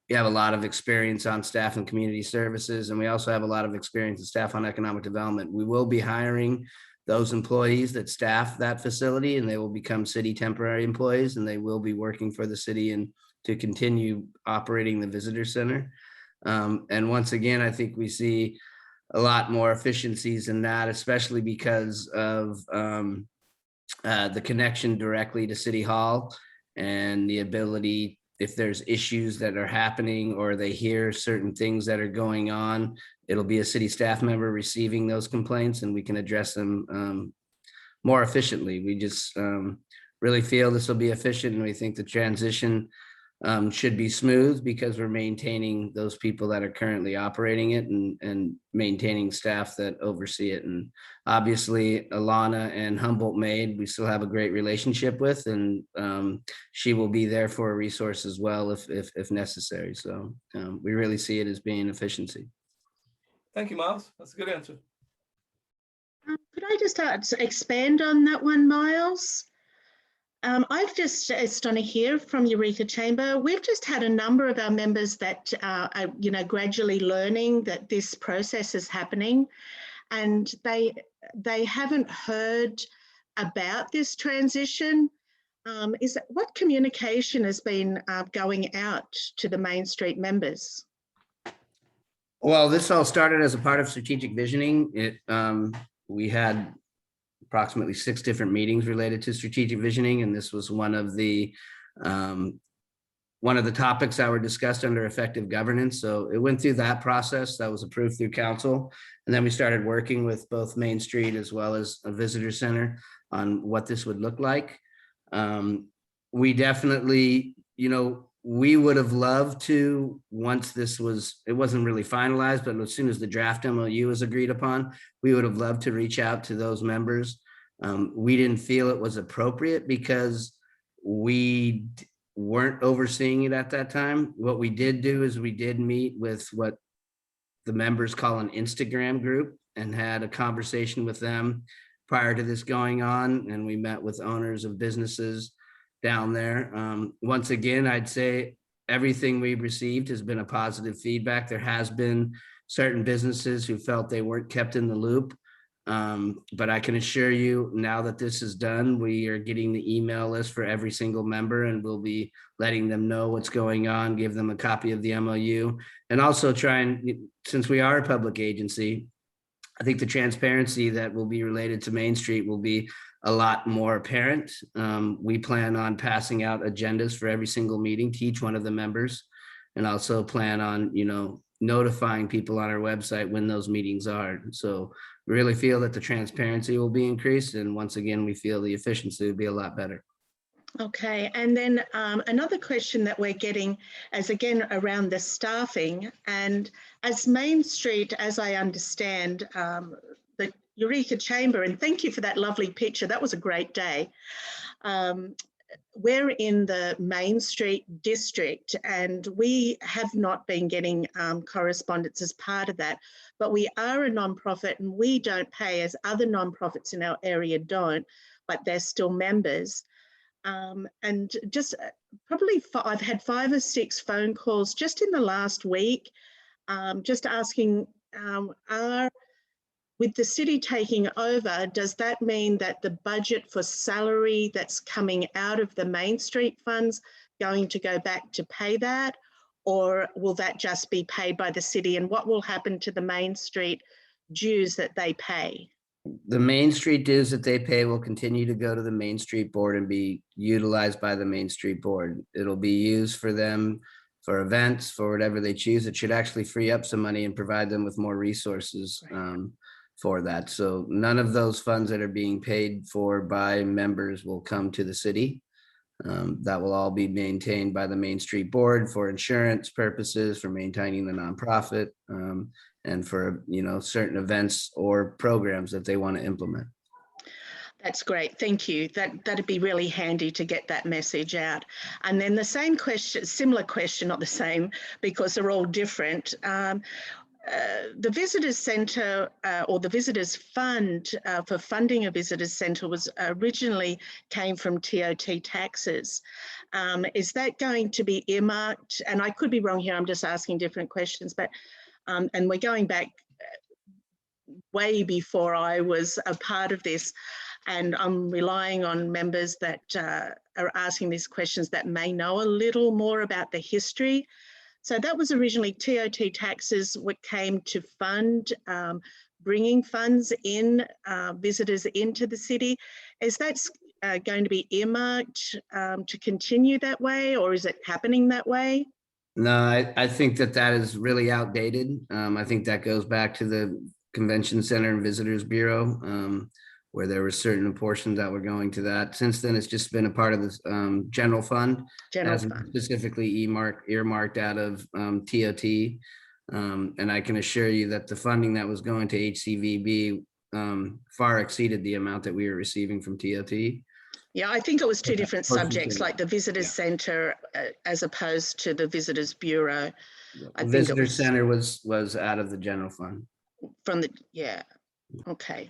We have a lot of experience on staff and community services, and we also have a lot of experience in staff on economic development. We will be hiring those employees that staff that facility, and they will become city temporary employees, and they will be working for the city and to continue operating the visitor center. And once again, I think we see a lot more efficiencies in that, especially because of the connection directly to City Hall and the ability, if there's issues that are happening or they hear certain things that are going on, it'll be a city staff member receiving those complaints and we can address them more efficiently. We just really feel this will be efficient, and we think the transition should be smooth because we're maintaining those people that are currently operating it and maintaining staff that oversee it. And obviously Alana and Humboldt Maid, we still have a great relationship with, and she will be there for a resource as well if necessary. So we really see it as being efficiency. Thank you, Miles. That's a good answer. Could I just expand on that one, Miles? I've just, it's Donna here from Eureka Chamber. We've just had a number of our members that are, gradually learning that this process is happening, and they haven't heard about this transition. What communication has been going out to the Main Street members? Well, this all started as a part of strategic visioning. We had approximately 6 different meetings related to strategic visioning, and this was one of the topics that were discussed under effective governance. So it went through that process that was approved through council, and then we started working with both Main Street as well as a visitor center on what this would look like. We definitely, we would have loved to, once this was, it wasn't really finalized, but as soon as the draft MOU was agreed upon, we would have loved to reach out to those members. We didn't feel it was appropriate because we weren't overseeing it at that time. What we did do is we did meet with what the members call an Instagram group and had a conversation with them prior to this going on. And we met with owners of businesses down there. Once again, I'd say everything we've received has been a positive feedback. There has been certain businesses who felt they weren't kept in the loop. But I can assure you, now that this is done, we are getting the email list for every single member, and we'll be letting them know what's going on, give them a copy of the MOU, and also try and, since we are a public agency, I think the transparency that will be related to Main Street will be a lot more apparent. We plan on passing out agendas for every single meeting to each one of the members, and also plan on, notifying people on our website when those meetings are. So we really feel that the transparency will be increased. And once again, we feel the efficiency will be a lot better. Okay, and then another question that we're getting is again around the staffing, and as Main Street, as I understand, the Eureka Chamber, and thank you for that lovely picture, that was a great day. We're in the Main Street district, and we have not been getting correspondence as part of that, but we are a nonprofit and we don't pay as other nonprofits in our area don't, but they're still members. And just probably I've had 5 or 6 phone calls just in the last week, just asking, with the city taking over, does that mean that the budget for salary that's coming out of the Main Street funds going to go back to pay that? Or will that just be paid by the city? And what will happen to the Main Street dues that they pay? The Main Street dues that they pay will continue to go to the Main Street Board and be utilized by the Main Street Board. It'll be used for them for events, for whatever they choose. It should actually free up some money and provide them with more resources for that. So none of those funds that are being paid for by members will come to the city. That will all be maintained by the Main Street Board for insurance purposes, for maintaining the nonprofit, and for certain events or programs that they want to implement. That's great, thank you. That'd be really handy to get that message out. And then the same question, similar question, not the same, because they're all different. The Visitors Centre or the Visitors Fund for funding a Visitors Centre was originally came from TOT taxes. Is that going to be earmarked? And I could be wrong here, I'm just asking different questions, but and we're going back way before I was a part of this, and I'm relying on members that are asking these questions that may know a little more about the history. So that was originally TOT taxes what came to fund bringing funds in, visitors into the city. Is that going to be earmarked to continue that way, or is it happening that way? No, I think that is really outdated. I think that goes back to the Convention Center and Visitors Bureau, where there were certain portions that were going to that. Since then, it's just been a part of this general fund. General Hasn't fund. specifically earmarked out of TOT. And I can assure you that the funding that was going to HCVB far exceeded the amount that we were receiving from TOT. Yeah, I think it was two Okay, different Portion subjects, two. like the Visitors Yeah. Centre as opposed to the Visitors Bureau. I think it Visitor was Center was out of the general fund. from the, yeah, okay.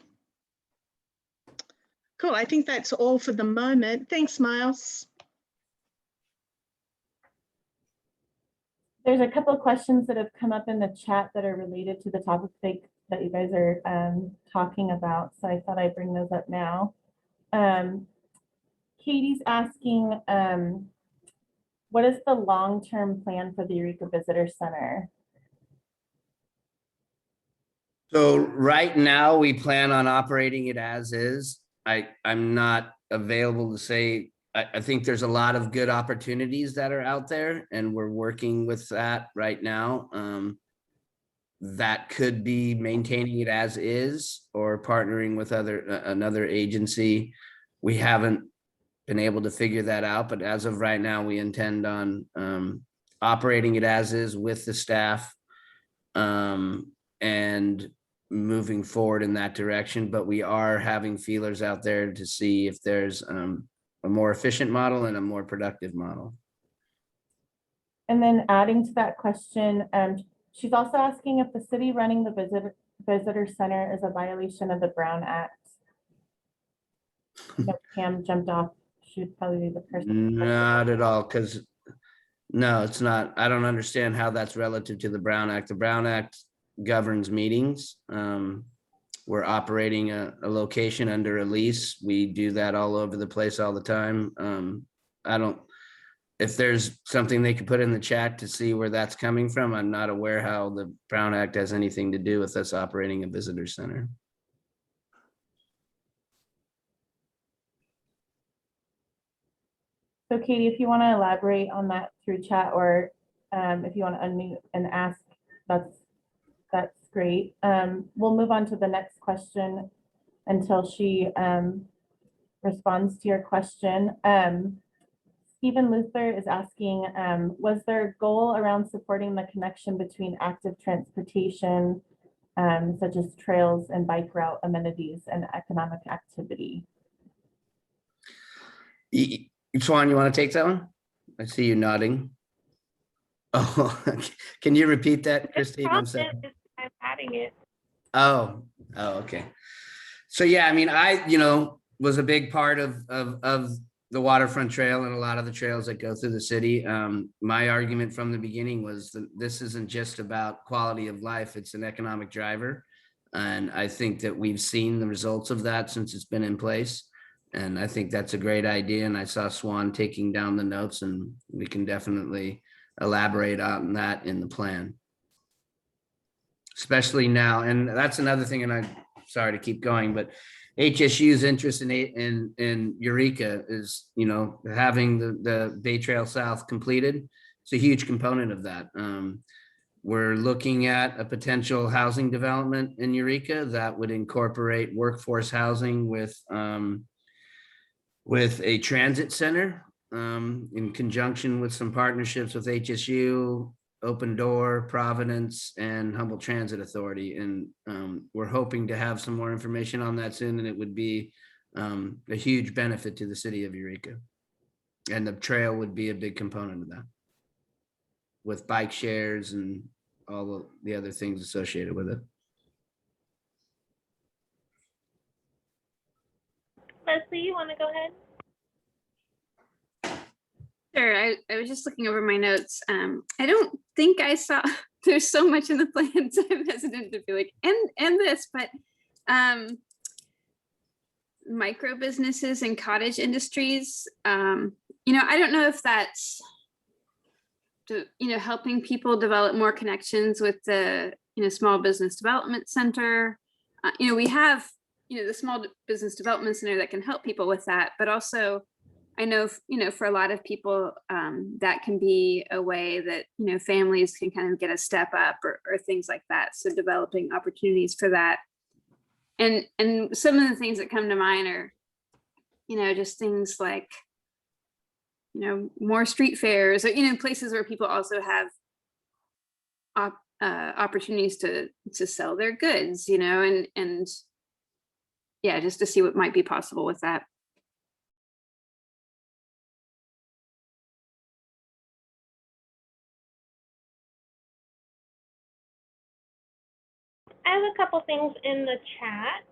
Cool, I think that's all for the moment. Thanks, Miles. There's a couple of questions that have come up in the chat that are related to the topic that you guys are talking about. So I thought I'd bring those up now. Katie's asking, what is the long-term plan for the Eureka Visitor Center? So right now we plan on operating it as is. I'm not available to say, I think there's a lot of good opportunities that are out there and we're working with that right now. That could be maintaining it as is or partnering with another agency. We haven't been able to figure that out, but as of right now, we intend on operating it as is with the staff and moving forward in that direction. But we are having feelers out there to see if there's a more efficient model and a more productive model. And then adding to that question, she's also asking if the city running the visitor center is a violation of the Brown Act. No, Pam jumped off. She would probably be the person. Not at all, because no, it's not. I don't understand how that's relative to the Brown Act. The Brown Act governs meetings. We're operating a location under a lease. We do that all over the place all the time. If there's something they could put in the chat to see where that's coming from, I'm not aware how the Brown Act has anything to do with us operating a visitor center. So Katie, if you want to elaborate on that through chat, or if you want to unmute and ask, that's great. We'll move on to the next question until she responds to your question. Stephen Luther is asking, was there a goal around supporting the connection between active transportation, such as trails and bike route amenities, and economic activity? Swan, you want to take that one? I see you nodding. Oh, can you repeat that, Christine? I'm sorry. I'm adding it. Oh, okay. So yeah, I mean, I was a big part of the waterfront trail and a lot of the trails that go through the city. My argument from the beginning was that this isn't just about quality of life, it's an economic driver. And I think that we've seen the results of that since it's been in place. And I think that's a great idea. And I saw Swan taking down the notes, and we can definitely elaborate on that in the plan. Especially now, and that's another thing, and I'm sorry to keep going, but HSU's interest in Eureka is, having the Bay Trail South completed. It's a huge component of that. We're looking at a potential housing development in Eureka that would incorporate workforce housing with a transit center in conjunction with some partnerships with HSU, Open Door, Providence, and Humboldt Transit Authority. And we're hoping to have some more information on that soon, and it would be a huge benefit to the city of Eureka. And the trail would be a big component of that, with bike shares and all of the other things associated with it. Leslie, you want to go ahead? Sure. I was just looking over my notes. I don't think I saw, there's so much in the plan, so I'm hesitant to be like, and this, but micro businesses and cottage industries, I don't know if that's helping people develop more connections with the, Small Business Development Center. We have, the Small Business Development Center that can help people with that, but also I know, for a lot of people, that can be a way that, families can kind of get a step up or things like that. So developing opportunities for that. And some of the things that come to mind are, just things like, more street fairs or, places where people also have opportunities to sell their goods, and yeah, just to see what might be possible with that. I have a couple things in the chat.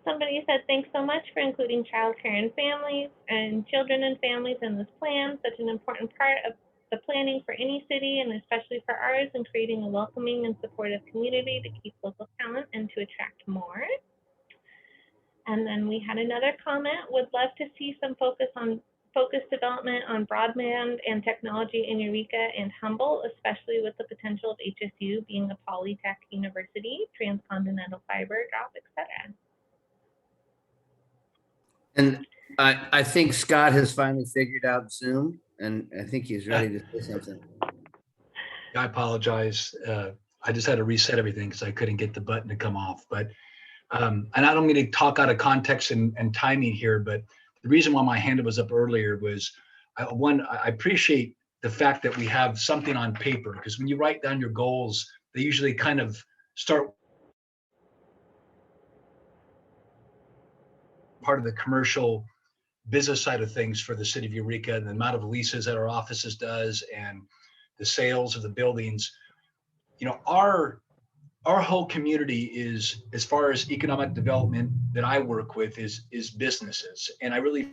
Somebody said, thanks so much for including childcare and families and children and families in this plan, such an important part of the planning for any city and especially for ours, and creating a welcoming and supportive community to keep local talent and to attract more. And then we had another comment, would love to see some focused development on broadband and technology in Eureka and Humboldt, especially with the potential of HSU being a polytech university, transcontinental fiber drop, etc. And I think Scott has finally figured out Zoom, and I think he's ready to say something. I apologize. I just had to reset everything because I couldn't get the button to come off. But and I don't mean to talk out of context and timing here, but the reason why my hand was up earlier was, I appreciate the fact that we have something on paper, because when you write down your goals, they usually kind of start part of the commercial business side of things for the city of Eureka, and the amount of leases that our offices does and the sales of the buildings. Our whole community is, as far as economic development that I work with, is businesses. And I really,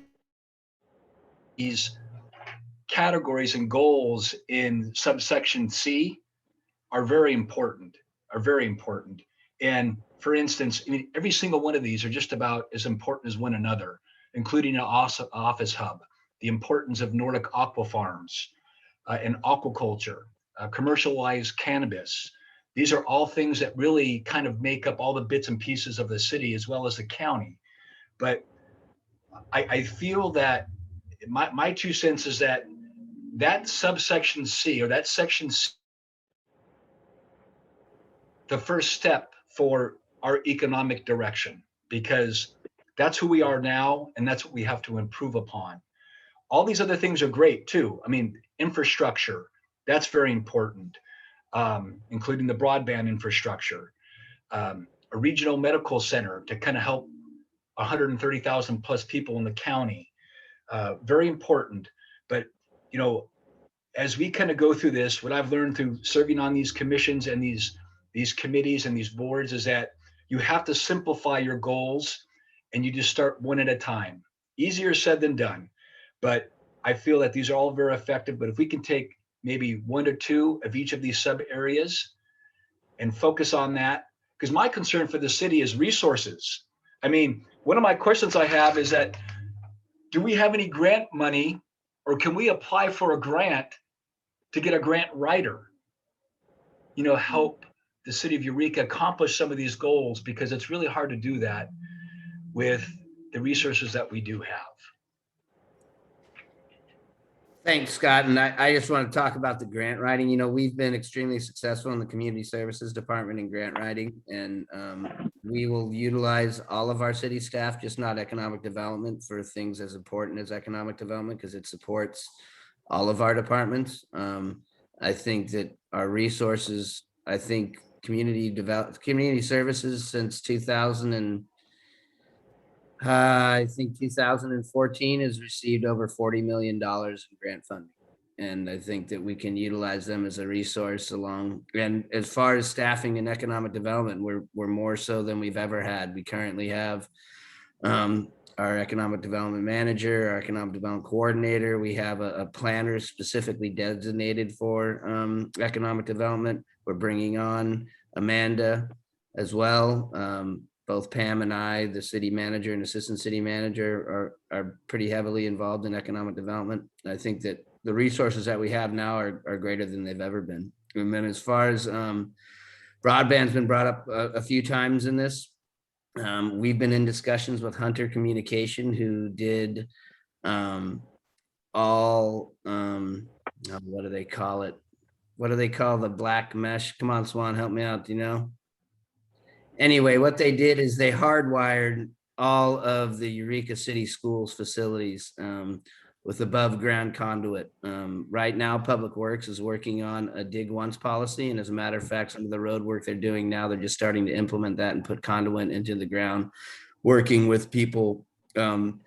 these categories and goals in subsection C are very important, And for instance, every single one of these are just about as important as one another, including an office hub, the importance of Nordic aqua farms and aquaculture, commercialized cannabis. These are all things that really kind of make up all the bits and pieces of the city as well as the county. But I feel that my 2 cents is that subsection C, or that section C, the first step for our economic direction, because that's who we are now and that's what we have to improve upon. All these other things are great too. Infrastructure, that's very important, including the broadband infrastructure, a regional medical center to kind of help 130,000 plus people in the county, very important. But, as we kind of go through this, what I've learned through serving on these commissions and these committees and these boards is that you have to simplify your goals, and you just start one at a time. Easier said than done, but I feel that these are all very effective. But if we can take maybe 1 or 2 of each of these sub areas and focus on that, because my concern for the city is resources. One of my questions I have is that, do we have any grant money, or can we apply for a grant to get a grant writer, help the city of Eureka accomplish some of these goals, because it's really hard to do that with the resources that we do have. Thanks, Scott. And I just want to talk about the grant writing. We've been extremely successful in the community services department in grant writing, and we will utilize all of our city staff, just not economic development, for things as important as economic development, because it supports all of our departments. I think that our resources, community services since 2014 has received over $40 million in grant funding. And I think that we can utilize them as a resource and as far as staffing and economic development, we're more so than we've ever had. We currently have our economic development manager, our economic development coordinator. We have a planner specifically designated for economic development. We're bringing on Amanda as well. both Pam and I, the city manager and assistant city manager, are pretty heavily involved in economic development. I think that the resources that we have now are greater than they've ever been. And then as far as broadband's been brought up a few times in this. We've been in discussions with Hunter Communication, who did all what do they call it? What do they call the black mesh? Come on, Swan, help me out. Do you know? Anyway, what they did is they hardwired all of the Eureka City Schools facilities with above ground conduit. Right now, Public Works is working on a dig once policy. And as a matter of fact, some of the road work they're doing now, they're just starting to implement that and put conduit into the ground, working with people on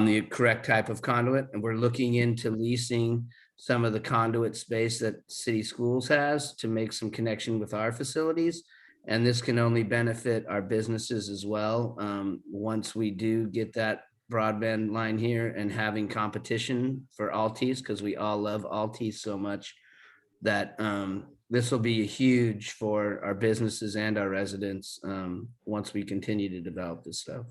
the correct type of conduit. And we're looking into leasing some of the conduit space that City Schools has to make some connection with our facilities. And this can only benefit our businesses as well. Once we do get that broadband line here and having competition for Altis, because we all love Altis so much, that this will be huge for our businesses and our residents once we continue to develop this stuff.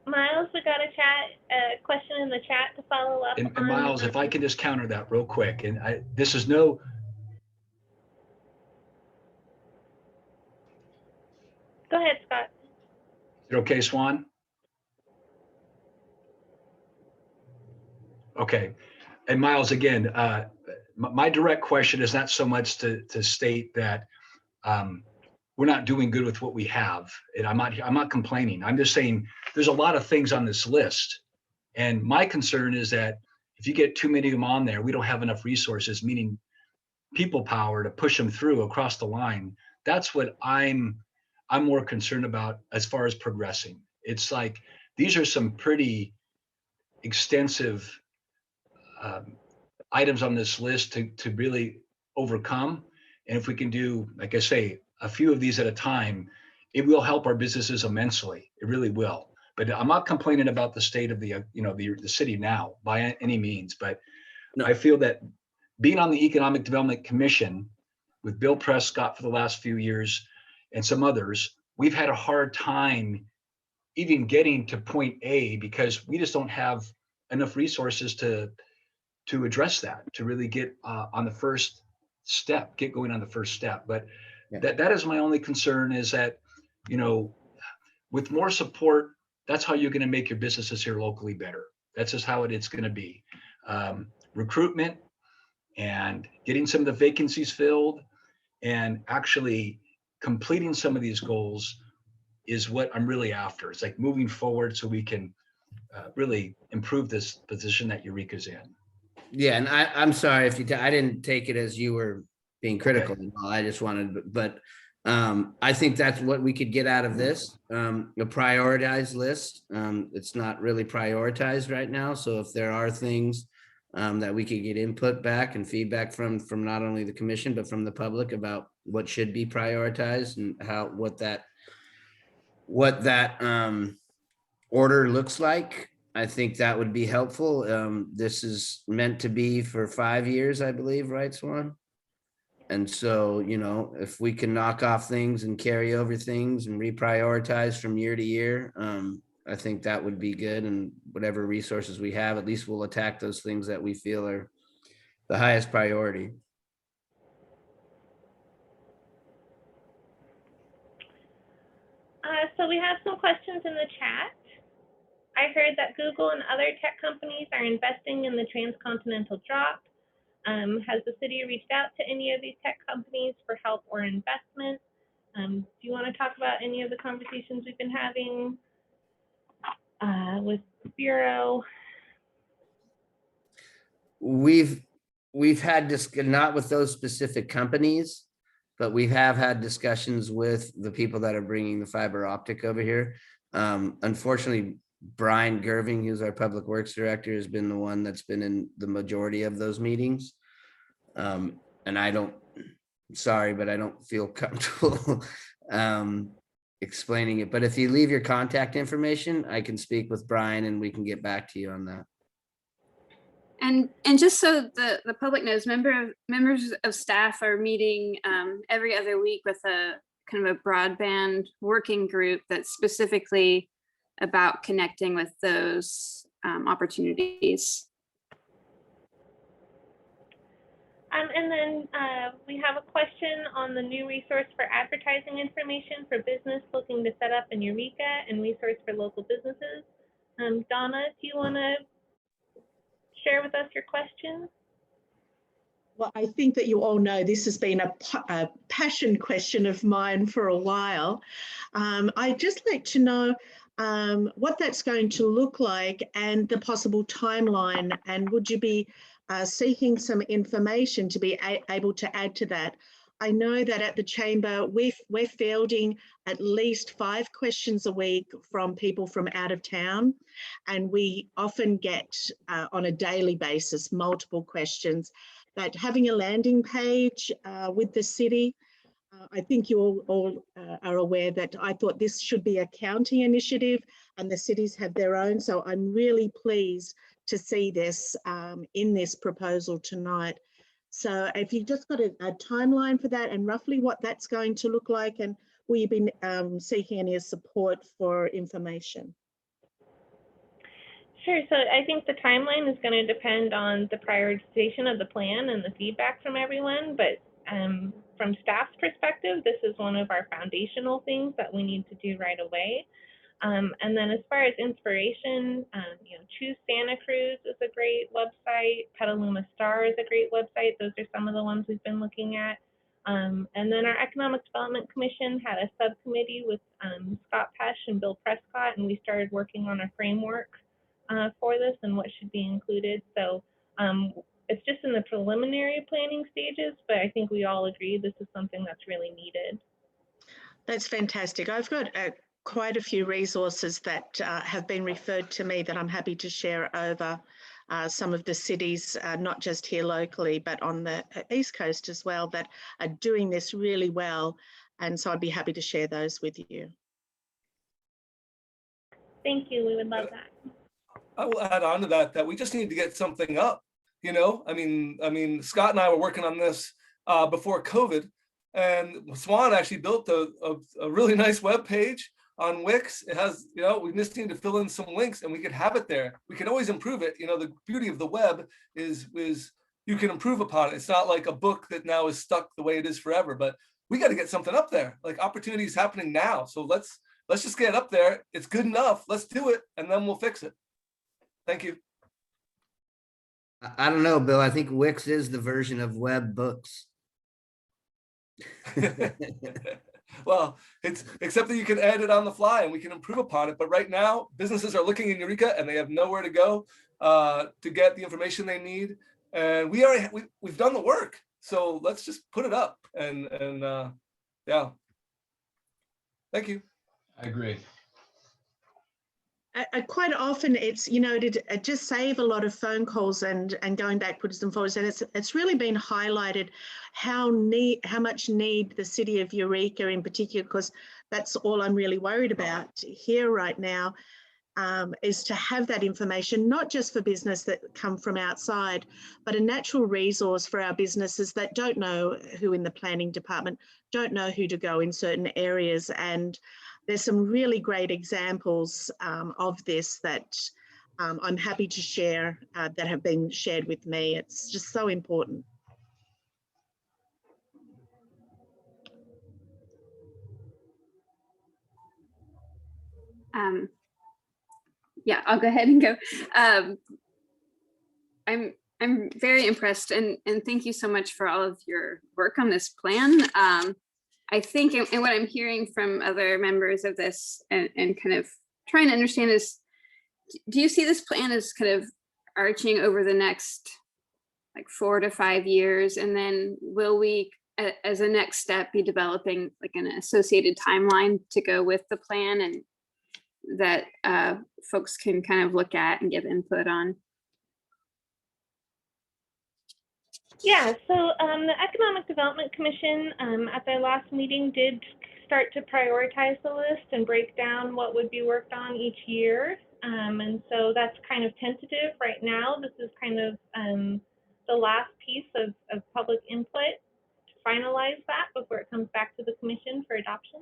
Miles, we got a question in the chat to follow up. And on, Miles, if I can just counter that real quick, and this is no. Go ahead, Scott. Is it okay, Swan? Okay. And Miles, again, my direct question is not so much to state that we're not doing good with what we have. And I'm not complaining. I'm just saying there's a lot of things on this list. And my concern is that if you get too many of them on there, we don't have enough resources, meaning people power to push them through across the line. That's what I'm more concerned about as far as progressing. It's like, these are some pretty extensive items on this list to really overcome. And if we can do, like I say, a few of these at a time, it will help our businesses immensely. It really will. But I'm not complaining about the state of the city now by any means. But no. I feel that being on the Economic Development Commission with Bill Prescott for the last few years and some others, we've had a hard time even getting to point A because we just don't have enough resources to address that, to really get on the first step, get going on the first step. But yeah. that is my only concern, is that, with more support, that's how you're going to make your businesses here locally better. That's just how it's going to be. Recruitment and getting some of the vacancies filled and actually completing some of these goals is what I'm really after. It's like moving forward so we can really improve this position that Eureka's in. Yeah, and I'm sorry if I didn't take it as you were being critical. Okay. I just wanted, but I think that's what we could get out of this, a prioritized list. It's not really prioritized right now. So if there are things that we could get input back and feedback from not only the commission, but from the public about what should be prioritized and what that order looks like, I think that would be helpful. This is meant to be for 5 years, I believe, right, Swan? And so, if we can knock off things and carry over things and reprioritize from year to year, I think that would be good. And whatever resources we have, at least we'll attack those things that we feel are the highest priority. So we have some questions in the chat. I heard that Google and other tech companies are investing in the transcontinental drop. Has the city reached out to any of these tech companies for help or investment? Do you want to talk about any of the conversations we've been having with Bureau? We've had not with those specific companies, but we have had discussions with the people that are bringing the fiber optic over here. Unfortunately, Brian Gerving, who's our public works director, has been the one that's been in the majority of those meetings. And sorry, but I don't feel comfortable explaining it. But if you leave your contact information, I can speak with Brian and we can get back to you on that. And just so the public knows, members of staff are meeting every other week with a kind of a broadband working group that's specifically about connecting with those opportunities. And then we have a question on the new resource for advertising information for business looking to set up in Eureka and resource for local businesses. Donna, do you want to share with us your question? Well, I think that you all know this has been a passion question of mine for a while. I'd just like to know what that's going to look like and the possible timeline, and would you be seeking some information to be able to add to that? I know that at the Chamber, we're fielding at least 5 questions a week from people from out of town, and we often get on a daily basis multiple questions. But having a landing page with the city, I think you all are aware that I thought this should be a county initiative and the cities have their own. So I'm really pleased to see this in this proposal tonight. So if you've just got a timeline for that and roughly what that's going to look like, and will you be seeking any support for information? Sure. So I think the timeline is going to depend on the prioritization of the plan and the feedback from everyone. But from staff's perspective, this is one of our foundational things that we need to do right away. And then as far as inspiration, Choose Santa Cruz is a great website. Petaluma Star is a great website. Those are some of the ones we've been looking at. And then our Economic Development Commission had a subcommittee with Scott Pesch and Bill Prescott, and we started working on a framework for this and what should be included. So it's just in the preliminary planning stages, but I think we all agree this is something that's really needed. That's fantastic. I've got quite a few resources that have been referred to me that I'm happy to share over some of the cities, not just here locally, but on the East Coast as well, that are doing this really well. And so I'd be happy to share those with you. Thank you. We would love that. I will add on to that we just need to get something up. I mean, Scott and I were working on this before COVID, and Swan actually built a really nice web page on Wix. It has, we just need to fill in some links and we could have it there. We can always improve it. The beauty of the web is you can improve upon it. It's not like a book that now is stuck the way it is forever, but we got to get something up there. Like opportunities happening now. So let's just get it up there. It's good enough. Let's do it, and then we'll fix it. Thank you. I don't know, Bill. I think Wix is the version of web books. Well, it's except that you can edit on the fly and we can improve upon it. But right now, businesses are looking in Eureka and they have nowhere to go to get the information they need. And we've done the work. So let's just put it up and yeah. Thank you. I agree. Quite often it's, to just save a lot of phone calls and going backwards and forwards. And it's really been highlighted how much need the city of Eureka in particular, because that's all I'm really worried about here right now, is to have that information, not just for business that come from outside, but a natural resource for our businesses that don't know who in the planning department, don't know who to go in certain areas. And there's some really great examples of this that I'm happy to share that have been shared with me. It's just so important. Yeah, I'll go ahead and go. I'm very impressed, and thank you so much for all of your work on this plan. I think, and what I'm hearing from other members of this and kind of trying to understand is, do you see this plan as kind of arching over the next like 4 to 5 years? And then will we, as a next step, be developing like an associated timeline to go with the plan and that folks can kind of look at and give input on? Yeah, so the Economic Development Commission at their last meeting did start to prioritize the list and break down what would be worked on each year. And so that's kind of tentative right now. This is kind of the last piece of public input to finalize that before it comes back to the commission for adoption.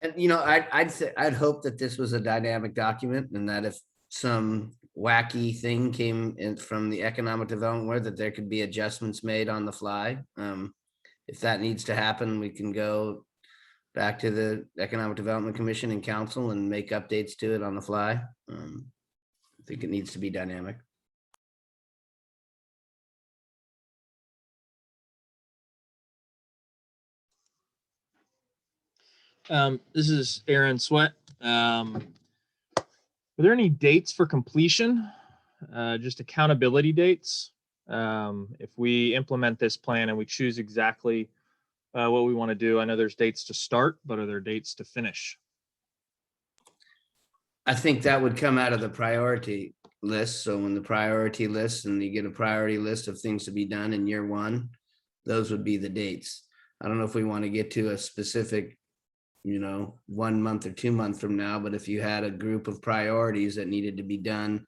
And I'd hope that this was a dynamic document, and that if some wacky thing came in from the economic development world, that there could be adjustments made on the fly. If that needs to happen, we can go back to the Economic Development Commission and Council and make updates to it on the fly. I think it needs to be dynamic. This is Aaron Sweat. Are there any dates for completion? Just accountability dates? If we implement this plan and we choose exactly what we want to do, I know there's dates to start, but are there dates to finish? I think that would come out of the priority list. So when the priority list, and you get a priority list of things to be done in year one, those would be the dates. I don't know if we want to get to a specific, 1 month or 2 months from now, but if you had a group of priorities that needed to be done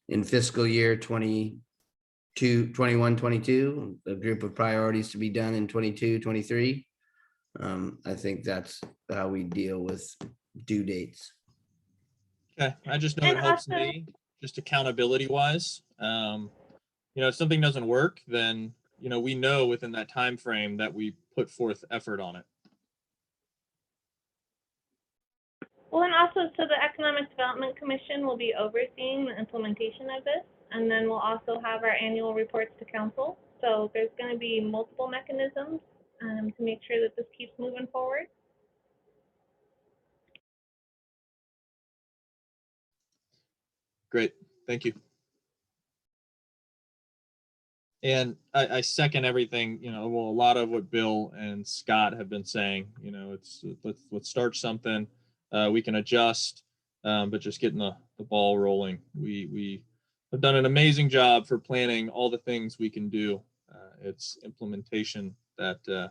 in fiscal year 21, 22, a group of priorities to be done in 22, 23. I think that's how we deal with due dates. Okay, I just know it helps me, just accountability wise. If something doesn't work, then we know within that time frame that we put forth effort on it. Well, and also, so the Economic Development Commission will be overseeing the implementation of this, and then we'll also have our annual reports to council. So there's going to be multiple mechanisms to make sure that this keeps moving forward. Great, thank you. And I second everything, a lot of what Bill and Scott have been saying. Let's start something. We can adjust, but just getting the ball rolling. We have done an amazing job for planning all the things we can do. It's implementation that I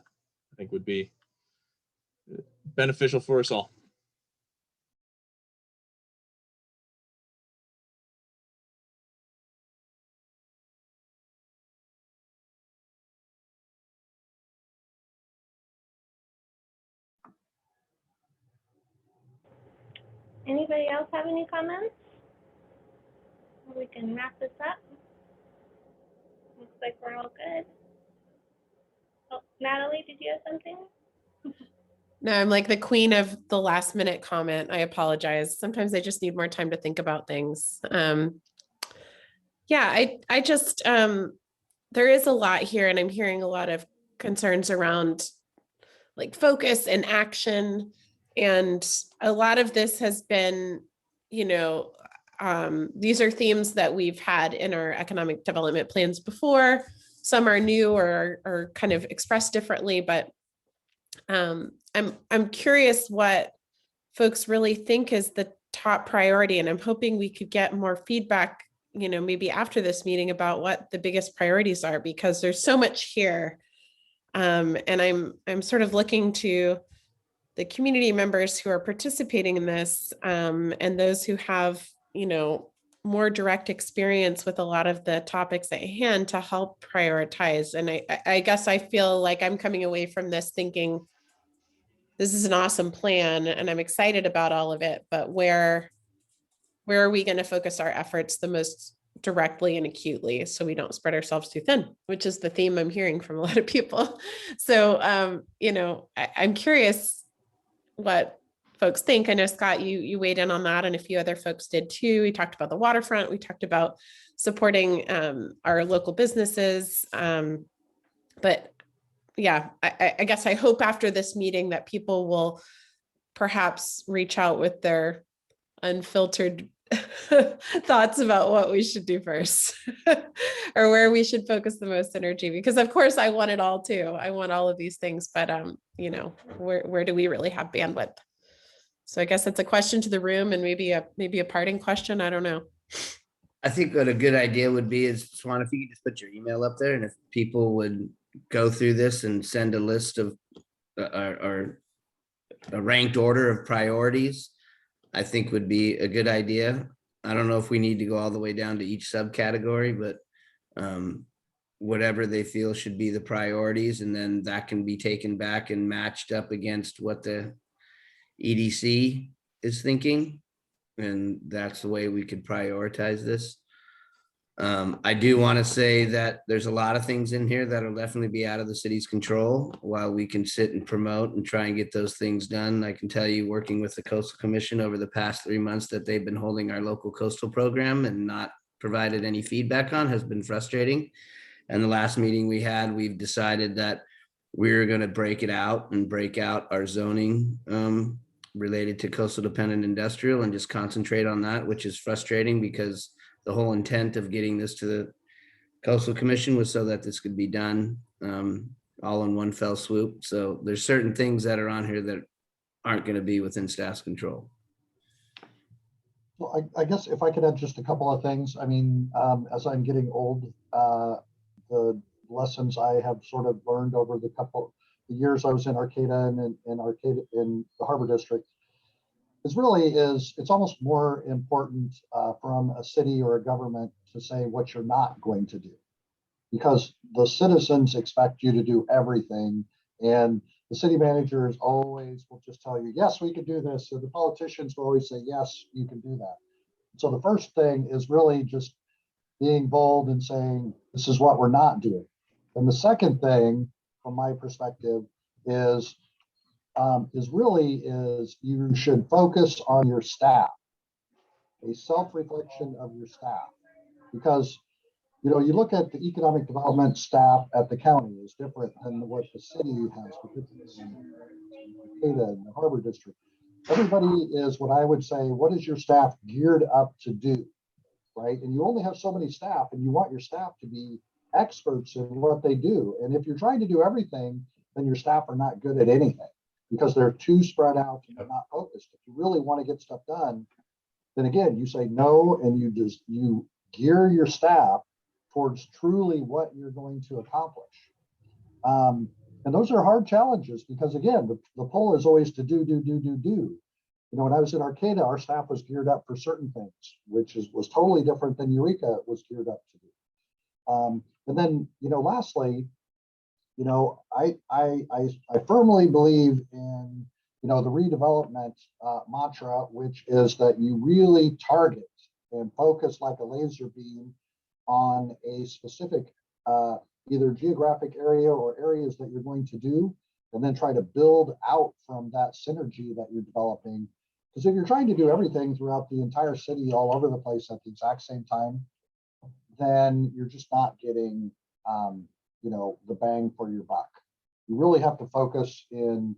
think would be beneficial for us all. Anybody else have any comments? We can wrap this up. Looks like we're all good. Oh, Natalie, did you have something? No, I'm like the queen of the last minute comment. I apologize. Sometimes I just need more time to think about things. Yeah, I just, there is a lot here, and I'm hearing a lot of concerns around like focus and action. And a lot of this has been, these are themes that we've had in our economic development plans before. Some are new or are kind of expressed differently, but I'm curious what folks really think is the top priority, and I'm hoping we could get more feedback, maybe after this meeting about what the biggest priorities are, because there's so much here. And I'm sort of looking to the community members who are participating in this, and those who have, more direct experience with a lot of the topics at hand to help prioritize. And I guess I feel like I'm coming away from this thinking, this is an awesome plan and I'm excited about all of it, but where are we going to focus our efforts the most directly and acutely so we don't spread ourselves too thin, which is the theme I'm hearing from a lot of people. So, I'm curious what folks think. I know, Scott, you weighed in on that, and a few other folks did too. We talked about the waterfront. We talked about supporting our local businesses. But yeah, I guess I hope after this meeting that people will perhaps reach out with their unfiltered thoughts about what we should do first or where we should focus the most energy, because of course I want it all too. I want all of these things, but where do we really have bandwidth? So I guess that's a question to the room, and maybe a parting question. I don't know. I think what a good idea would be is, Swan, if you could just put your email up there, and if people would go through this and send a list of or a ranked order of priorities, I think would be a good idea. I don't know if we need to go all the way down to each subcategory, but whatever they feel should be the priorities, and then that can be taken back and matched up against what the EDC is thinking. And that's the way we could prioritize this. I do want to say that there's a lot of things in here that'll definitely be out of the city's control. While we can sit and promote and try and get those things done, I can tell you, working with the Coastal Commission over the past 3 months that they've been holding our local coastal program and not provided any feedback on has been frustrating. And the last meeting we had, we've decided that we're going to break it out and break out our zoning related to coastal dependent industrial and just concentrate on that, which is frustrating because the whole intent of getting this to the Coastal Commission was so that this could be done all in one fell swoop. So there's certain things that are on here that aren't going to be within staff's control. Well, I guess if I could add just a couple of things. I mean, as I'm getting old, the lessons I have sort of learned over the the years I was in Arcata and in Arcata in the Harbor District it's almost more important from a city or a government to say what you're not going to do, because the citizens expect you to do everything, and the city managers always will just tell you, yes, we can do this. So the politicians will always say, yes, you can do that. So the first thing is really just being bold and saying, this is what we're not doing. And the second thing, from my perspective, is you should focus on your staff, a self-reflection of your staff, because you look at the economic development staff at the county is different than what the city has, particularly in the Harbor District. Everybody is, what I would say, what is your staff geared up to do, right? And you only have so many staff, and you want your staff to be experts in what they do. And if you're trying to do everything, then your staff are not good at anything because they're too spread out and they're not focused. If you really want to get stuff done, then again, you say no, and you gear your staff towards truly what you're going to accomplish. And those are hard challenges because again, the pull is always to do. When I was in Arcata, our staff was geared up for certain things, which was totally different than Eureka was geared up to do. And then, lastly, I firmly believe in, the redevelopment mantra, which is that you really target and focus like a laser beam on a specific either geographic area or areas that you're going to do, and then try to build out from that synergy that you're developing. Because if you're trying to do everything throughout the entire city all over the place at the exact same time, then you're just not getting the bang for your buck. You really have to focus in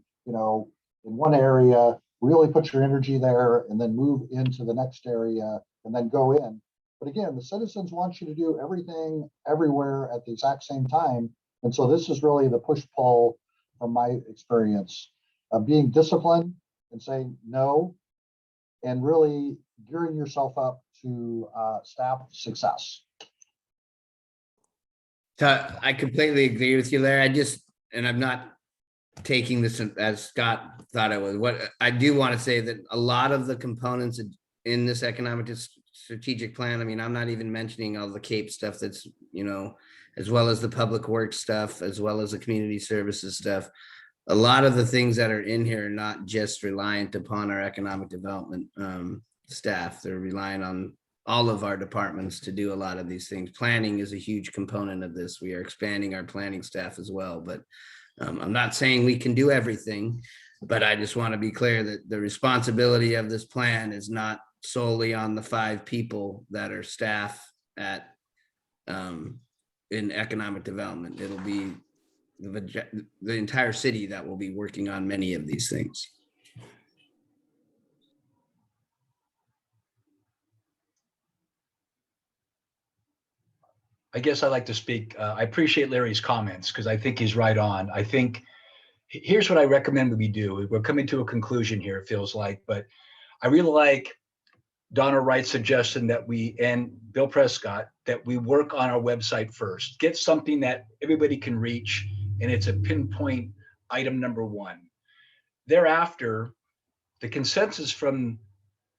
one area, really put your energy there, and then move into the next area and then go in. But again, the citizens want you to do everything everywhere at the exact same time. And so this is really the push-pull from my experience of being disciplined and saying no, and really gearing yourself up to staff success. I completely agree with you, Larry. And I'm not taking this as Scott thought it was. What I do want to say that a lot of the components in this economic strategic plan, I mean, I'm not even mentioning all the CAPE stuff that's, as well as the public works stuff, as well as the community services stuff. A lot of the things that are in here are not just reliant upon our economic development staff. They're relying on all of our departments to do a lot of these things. Planning is a huge component of this. We are expanding our planning staff as well, but I'm not saying we can do everything, but I just want to be clear that the responsibility of this plan is not solely on the 5 people that are staff at in economic development. It'll be the entire city that will be working on many of these things. I guess I'd like to speak. I appreciate Larry's comments because I think he's right on. I think here's what I recommend we do. We're coming to a conclusion here, it feels like, but I really like Donna Wright's suggestion that and Bill Prescott, that we work on our website first, get something that everybody can reach, and it's a pinpoint item number 1. Thereafter, the consensus from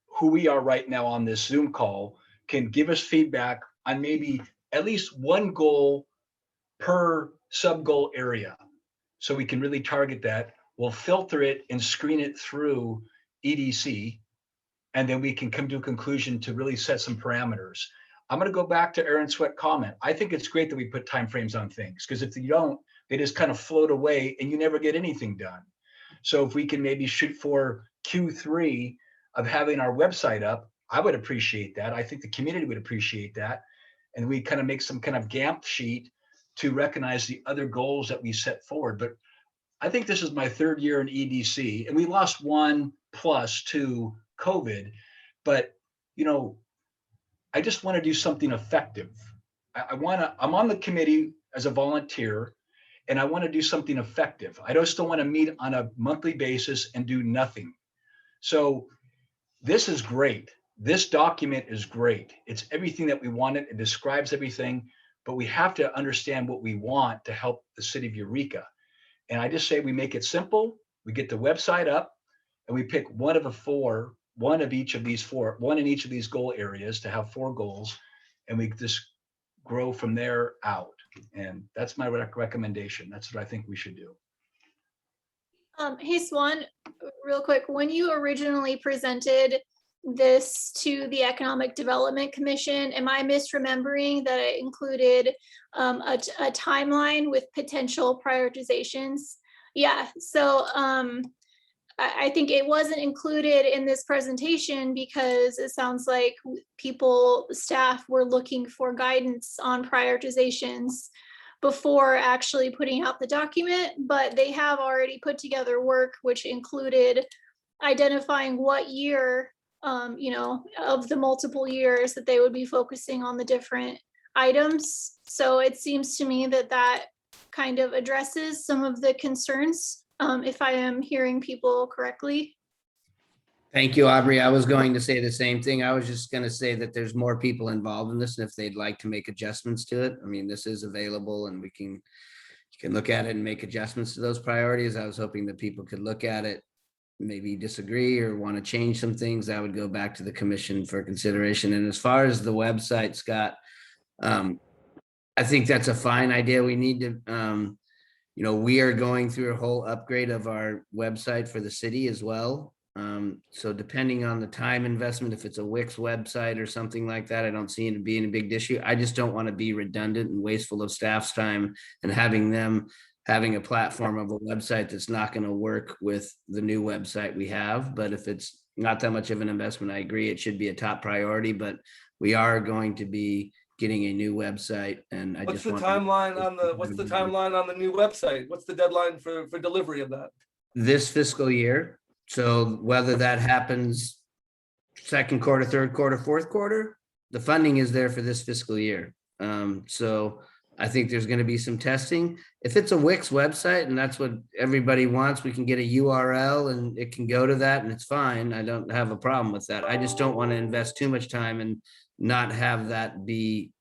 who we are right now on this Zoom call can give us feedback on maybe at least one goal per sub-goal area. So we can really target that. We'll filter it and screen it through EDC, and then we can come to a conclusion to really set some parameters. I'm going to go back to Aaron Sweat comment. I think it's great that we put timeframes on things, because if you don't, they just kind of float away and you never get anything done. So if we can maybe shoot for Q3 of having our website up, I would appreciate that. I think the community would appreciate that. And we kind of make some kind of Gantt sheet to recognize the other goals that we set forward. But I think this is my 3rd year in EDC, and we lost 1+ to COVID. But, you know, I just want to do something effective. I'm on the committee as a volunteer, and I want to do something effective. I just don't want to meet on a monthly basis and do nothing. So this is great. This document is great. It's everything that we wanted. It describes everything, but we have to understand what we want to help the city of Eureka. And I just say we make it simple. We get the website up, and we pick one in each of these goal areas to have 4 goals, and we just grow from there out. And that's my recommendation. That's what I think we should do. Hey, Swan, real quick, when you originally presented this to the Economic Development Commission, am I misremembering that it included a timeline with potential prioritizations? Yeah, so I think it wasn't included in this presentation because it sounds like staff were looking for guidance on prioritizations before actually putting out the document, but they have already put together work which included identifying what year, of the multiple years that they would be focusing on the different items. So it seems to me that that kind of addresses some of the concerns, if I am hearing people correctly. Thank you, Aubrey. I was going to say the same thing. I was just going to say that there's more people involved in this, and if they'd like to make adjustments to it, I mean, this is available, and you can look at it and make adjustments to those priorities. I was hoping that people could look at it, maybe disagree or want to change some things. That would go back to the commission for consideration. And as far as the website, Scott, I think that's a fine idea. We need to, we are going through a whole upgrade of our website for the city as well. So depending on the time investment, if it's a Wix website or something like that, I don't see it being a big issue. I just don't want to be redundant and wasteful of staff's time and having a platform of a website that's not going to work with the new website we have. But if it's not that much of an investment, I agree, it should be a top priority, but we are going to be getting a new website. And what's the timeline on the new website? What's the deadline for delivery of that? This fiscal year. So whether that happens 2nd quarter, 3rd quarter, 4th quarter, the funding is there for this fiscal year. So I think there's going to be some testing. If it's a Wix website and that's what everybody wants, we can get a URL and it can go to that and it's fine. I don't have a problem with that. I just don't want to invest too much time and not have that be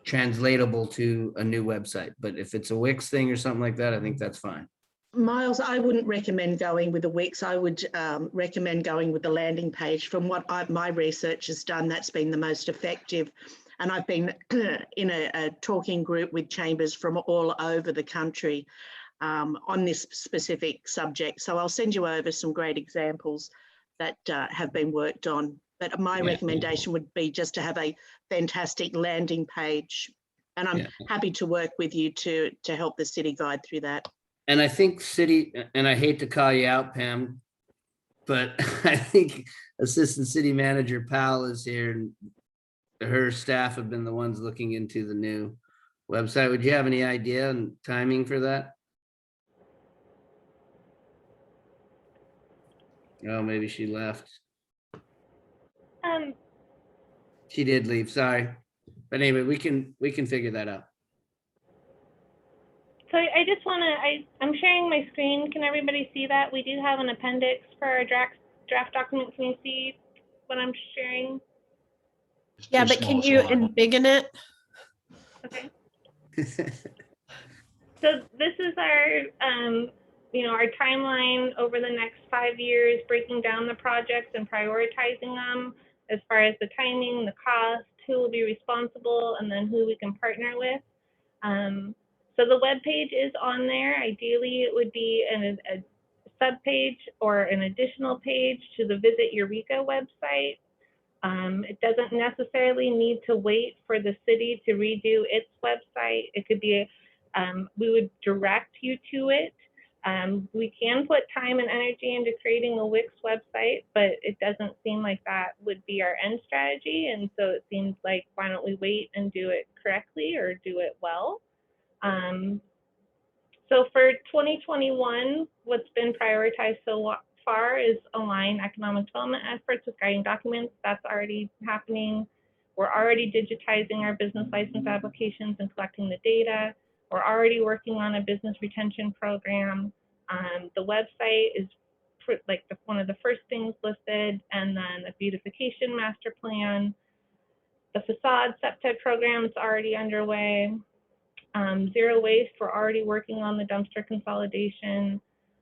translatable to a new website. But if it's a Wix thing or something like that, I think that's fine. Miles, I wouldn't recommend going with the Wix. I would recommend going with the landing page. From what my research has done, that's been the most effective. And I've been in a talking group with chambers from all over the country on this specific subject. So I'll send you over some great examples that have been worked on. But my recommendation would be just to have a fantastic landing page. And I'm happy to work with you to help the city guide through that. And I think and I hate to call you out, Pam, but I think Assistant City Manager Powell is here and her staff have been the ones looking into the new website. Would you have any idea on timing for that? Oh, maybe she left. She did leave, sorry. But anyway, we can figure that out. So I just want to, I'm sharing my screen. Can everybody see that? We do have an appendix for our draft document. Can you see what I'm sharing? Yeah, but can you embiggen it? Okay. So this is our our timeline over the next 5 years, breaking down the projects and prioritizing them as far as the timing, the cost, who will be responsible, and then who we can partner with. So the webpage is on there. Ideally, it would be a subpage or an additional page to the Visit Eureka website. It doesn't necessarily need to wait for the city to redo its website. It could be, we would direct you to it. We can put time and energy into creating a Wix website, but it doesn't seem like that would be our end strategy. And so it seems like, why don't we wait and do it correctly or do it well? So for 2021, what's been prioritized so far is align economic development efforts with guiding documents. That's already happening. We're already digitizing our business license applications and collecting the data. We're already working on a business retention program. The website is like one of the first things listed, and then a beautification master plan. The facade septic program is already underway. Zero waste, we're already working on the dumpster consolidation.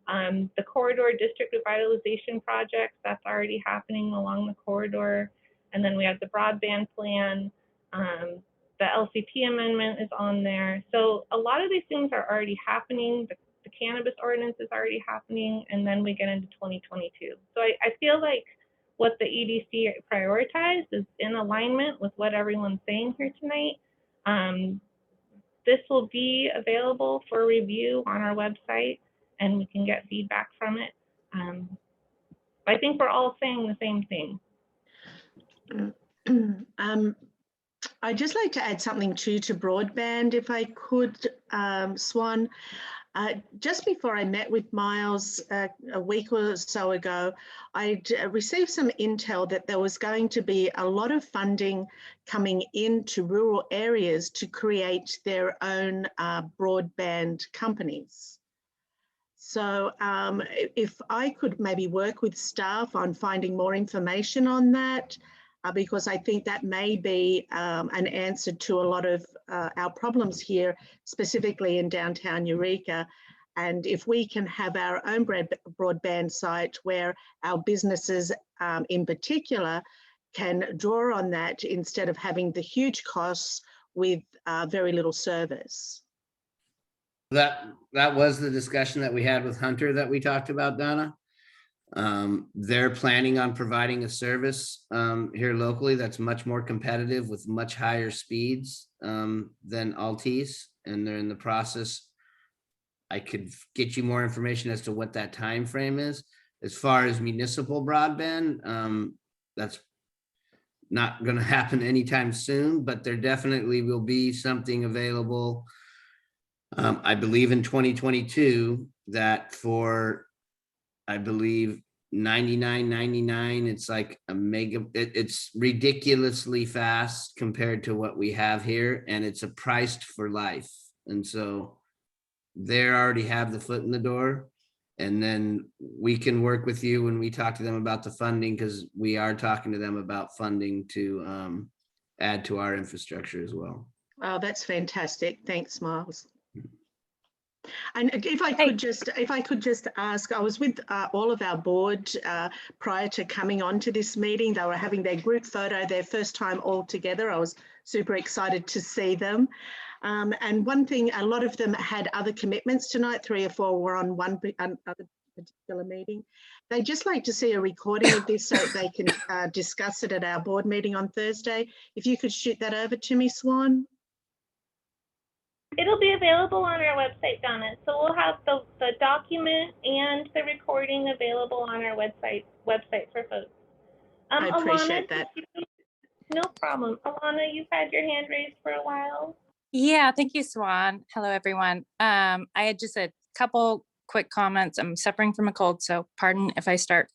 The corridor district revitalization project, that's already happening along the corridor. And then we have the broadband plan. The LCP amendment is on there. So a lot of these things are already happening. The cannabis ordinance is already happening, and then we get into 2022. So I feel like what the EDC prioritized is in alignment with what everyone's saying here tonight. This will be available for review on our website, and we can get feedback from it. I think we're all saying the same thing. I'd just like to add something to broadband, if I could, Swan. Just before I met with Miles a week or so ago, I'd received some intel that there was going to be a lot of funding coming into rural areas to create their own broadband companies. So if I could maybe work with staff on finding more information on that, because I think that may be an answer to a lot of our problems here, specifically in downtown Eureka. And if we can have our own broadband site where our businesses in particular can draw on that instead of having the huge costs with very little service. That was the discussion that we had with Hunter that we talked about, Donna. They're planning on providing a service here locally that's much more competitive with much higher speeds than Altice, and they're in the process. I could get you more information as to what that time frame is. As far as municipal broadband, that's not going to happen anytime soon, but there definitely will be something available. I believe in 2022 that for, I believe, $99.99, it's like a mega, it's ridiculously fast compared to what we have here, and it's a priced for life. And so they already have the foot in the door, and then we can work with you when we talk to them about the funding, because we are talking to them about funding to add to our infrastructure as well. Oh, that's fantastic. Thanks, Miles. And if I could just ask, I was with all of our board prior to coming on to this meeting. They were having their group photo, their first time all together. I was super excited to see them. And one thing, a lot of them had other commitments tonight. 3 or 4 were on one other particular meeting. They'd just like to see a recording of this so they can discuss it at our board meeting on Thursday. If you could shoot that over to me, Swan. It'll be available on our website, Donna. So we'll have the document and the recording available on our website for folks. I appreciate Alana, that. No problem. Alana, you've had your hand raised for a while. Yeah, thank you, Swan. Hello, everyone. I had just a couple quick comments. I'm suffering from a cold, so pardon if I start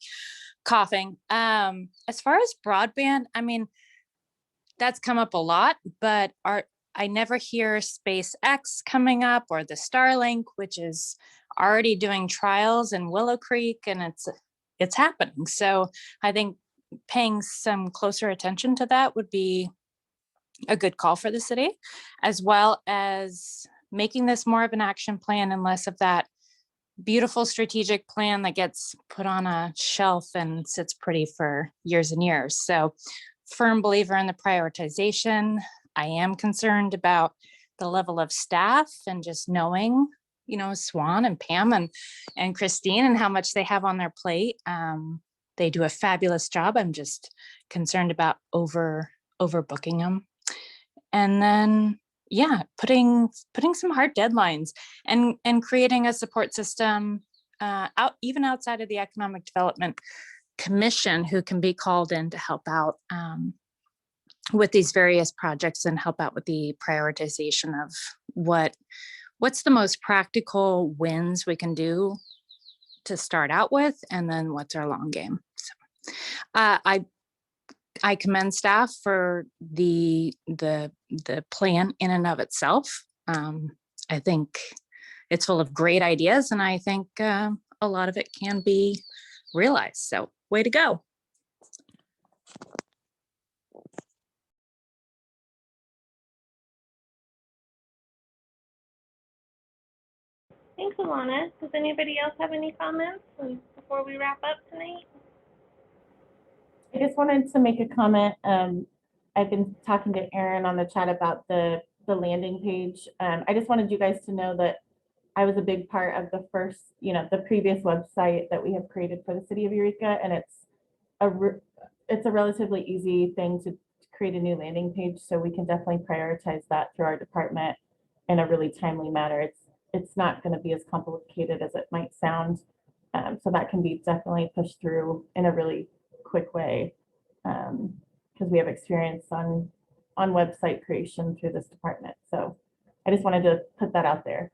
coughing. As far as broadband, I mean, that's come up a lot, but I never hear SpaceX coming up, or the Starlink, which is already doing trials in Willow Creek, and it's happening. So I think paying some closer attention to that would be a good call for the city, as well as making this more of an action plan and less of that beautiful strategic plan that gets put on a shelf and sits pretty for years and years. So firm believer in the prioritization. I am concerned about the level of staff and just knowing, you know, Swan and Pam and Christine and how much they have on their plate. They do a fabulous job. I'm just concerned about overbooking them. And then, yeah, putting some hard deadlines and creating a support system even outside of the Economic Development Commission, who can be called in to help out with these various projects and help out with the prioritization of what's the most practical wins we can do to start out with, and then what's our long game. So I commend staff for the plan in and of itself. I think it's full of great ideas, and I think a lot of it can be realized. So way to go. Thanks, Alana. Does anybody else have any comments before we wrap up tonight? I just wanted to make a comment. I've been talking to Erin on the chat about the landing page. I just wanted you guys to know that I was a big part of the first, the previous website that we have created for the city of Eureka, and it's a relatively easy thing to create a new landing page, so we can definitely prioritize that through our department in a really timely manner. It's not going to be as complicated as it might sound, so that can be definitely pushed through in a really quick way, because we have experience on website creation through this department. So I just wanted to put that out there.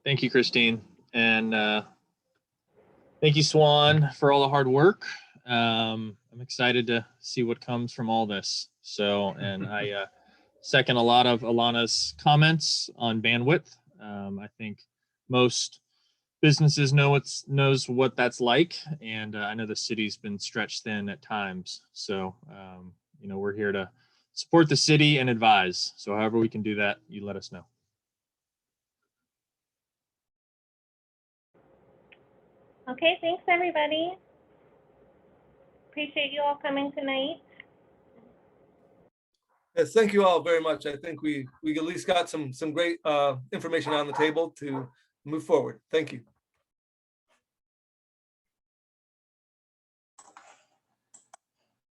Thank you, Christine. And thank you, Swan, for all the hard work. I'm excited to see what comes from all this. So, and I second a lot of Alana's comments on bandwidth. I think most businesses knows what that's like. And I know the city's been stretched thin at times. So, we're here to support the city and advise. So however we can do that, you let us know. Okay, thanks everybody. Appreciate you all coming tonight. Yes, thank you all very much. I think we at least got some great information on the table to move forward. Thank you.